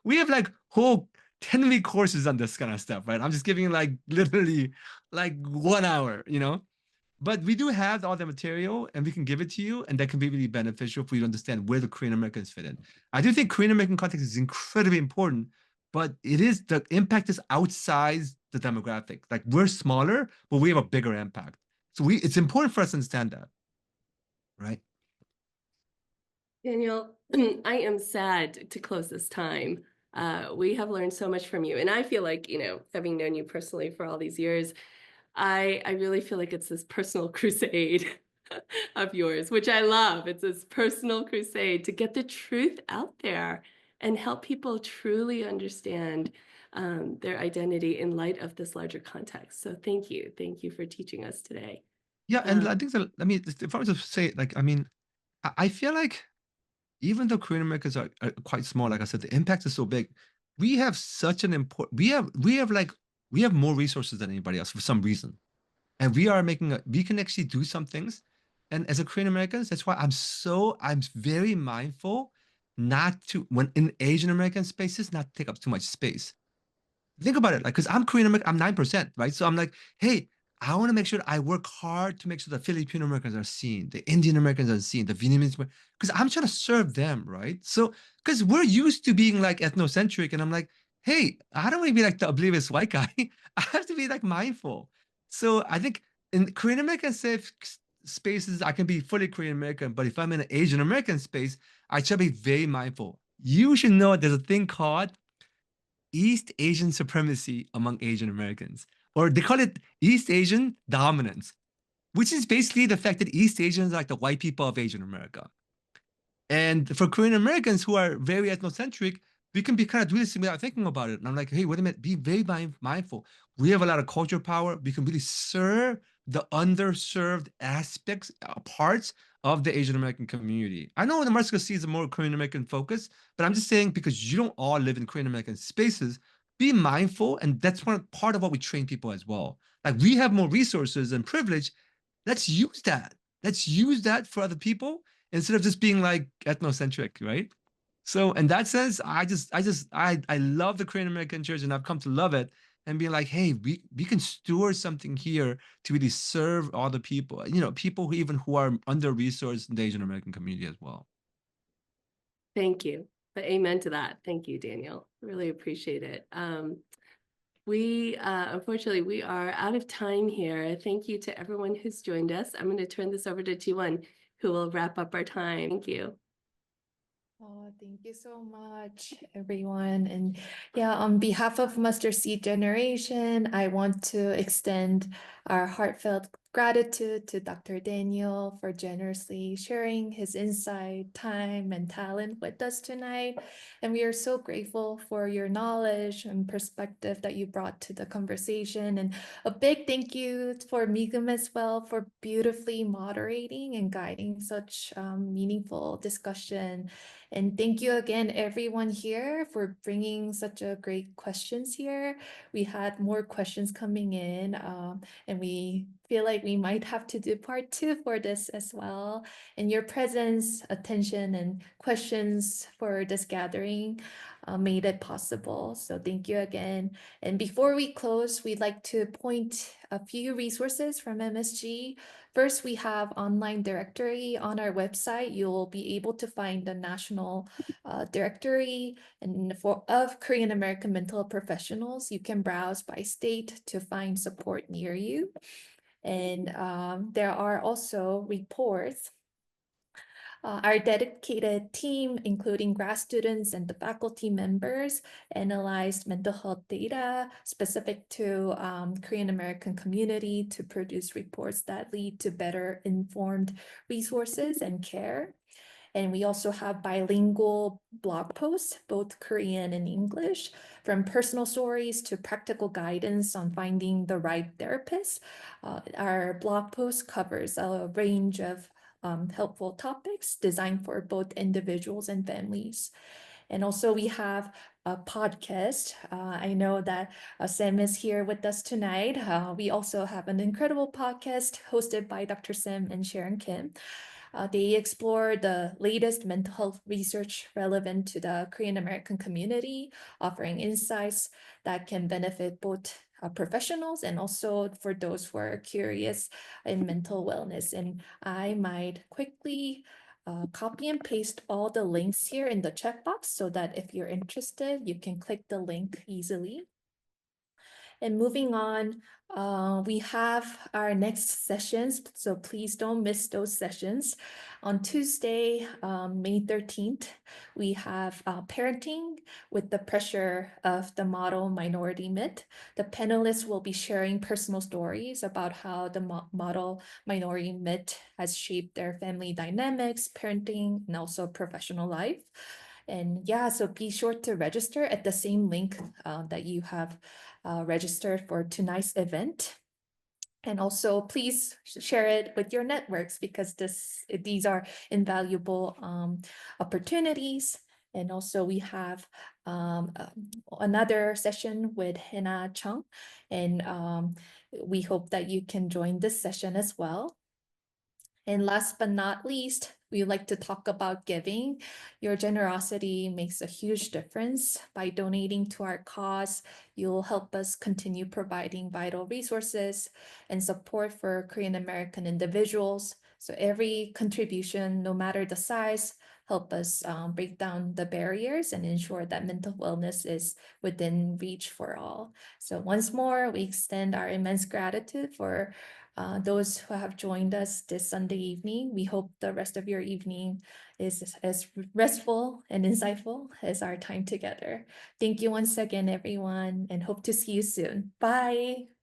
we have like whole 10-week courses on this kind of stuff, right? I'm just giving like literally like 1 hour. But we do have all the material and we can give it to you, and that can be really beneficial for you to understand where the Korean Americans fit in. I do think Korean American context is incredibly important, but the impact is outside the demographic. Like we're smaller, but we have a bigger impact. So it's important for us to understand that, right?
Daniel, I am sad to close this time. We have learned so much from you. And I feel like, having known you personally for all these years, I really feel like it's this personal crusade of yours, which I love. It's this personal crusade to get the truth out there and help people truly understand their identity in light of this larger context. So thank you. Thank you for teaching us today.
Yeah, and I think that, I mean, if I was to say, like, I mean, I feel like even though Korean Americans are quite small, like I said, the impact is so big. We have such an important. We have more resources than anybody else for some reason, and we are making we can actually do some things. And as a Korean Americans, that's why I'm very mindful not to when in Asian American spaces not to take up too much space. Think about it, like, because I'm Korean American, I'm 9%, right? So I'm like, hey, I want to make sure I work hard to make sure the Filipino Americans are seen, the Indian Americans are seen, the Vietnamese, because I'm trying to serve them, right? So, because we're used to being like ethnocentric, and I'm like, hey, I don't want to be like the oblivious white guy. I have to be like mindful. So I think in Korean American safe spaces, I can be fully Korean American, but if I'm in an Asian American space, I should be very mindful. You should know there's a thing called East Asian supremacy among Asian Americans, or they call it East Asian dominance, which is basically the fact that East Asians are like the white people of Asian America. And for Korean Americans who are very ethnocentric, we can be kind of doing this without thinking about it. And I'm like, hey, wait a minute, be very mindful. We have a lot of culture power. We can really serve the underserved aspects, parts of the Asian American community. I know the Marxist sees a more Korean American focus, but I'm just saying because you don't all live in Korean American spaces, be mindful. And that's one part of what we train people as well. Like we have more resources and privilege. Let's use that. Let's use that for other people instead of just being like ethnocentric, right? So in that sense, I love the Korean American church, and I've come to love it and being like, hey, we can steward something here to really serve all the people, people who are under resourced in the Asian American community as well.
Thank you. Amen to that. Thank you, Daniel. Really appreciate it. We unfortunately we are out of time here. Thank you to everyone who's joined us. I'm going to turn this over to T1, who will wrap up our time. Thank you.
Oh, thank you so much, everyone. And yeah, on behalf of Mustard Seed Generation, I want to extend our heartfelt gratitude to Dr. Daniel for generously sharing his insight, time, and talent with us tonight. And we are so grateful for your knowledge and perspective that you brought to the conversation. And a big thank you for Migum as well for beautifully moderating and guiding such meaningful discussion. And thank you again, everyone here, for bringing such a great questions here. We had more questions coming in, and we feel like we might have to do part 2 for this as well. And your presence, attention, and questions for this gathering made it possible. So thank you again. And before we close, we'd like to point a few resources from MSG. First, we have online directory on our website. You'll be able to find the national directory of Korean American mental professionals. You can browse by state to find support near you. And there are also reports. Our dedicated team, including grad students and the faculty members, analyzed mental health data specific to Korean American community to produce reports that lead to better informed resources and care. And we also have bilingual blog posts, both Korean and English, from personal stories to practical guidance on finding the right therapist. Our blog post covers a range of helpful topics designed for both individuals and families. And also we have a podcast. I know that Sam is here with us tonight. We also have an incredible podcast hosted by Dr. Sam and Sharon Kim. They explore the latest mental health research relevant to the Korean American community, offering insights that can benefit both professionals and also for those who are curious in mental wellness. And I might quickly copy and paste all the links here in the checkbox so that if you're interested, you can click the link easily. And moving on, we have our next sessions, so please don't miss those sessions. On Tuesday, May 13th, we have parenting with the pressure of the model minority myth. The panelists will be sharing personal stories about how the model minority myth has shaped their family dynamics, parenting, and also professional life. And yeah, so be sure to register at the same link that you have registered for tonight's event. And also, please share it with your networks because these are invaluable opportunities. And also, we have another session with Hina Chung, and we hope that you can join this session as well. And last but not least, we like to talk about giving. Your generosity makes a huge difference. By donating to our cause, you'll help us continue providing vital resources and support for Korean American individuals. So every contribution, no matter the size, help us break down the barriers and ensure that mental wellness is within reach for all. So once more, we extend our immense gratitude for those who have joined us this Sunday evening. We hope the rest of your evening is as restful and insightful as our time together. Thank you once again, everyone, and hope to see you soon. Bye.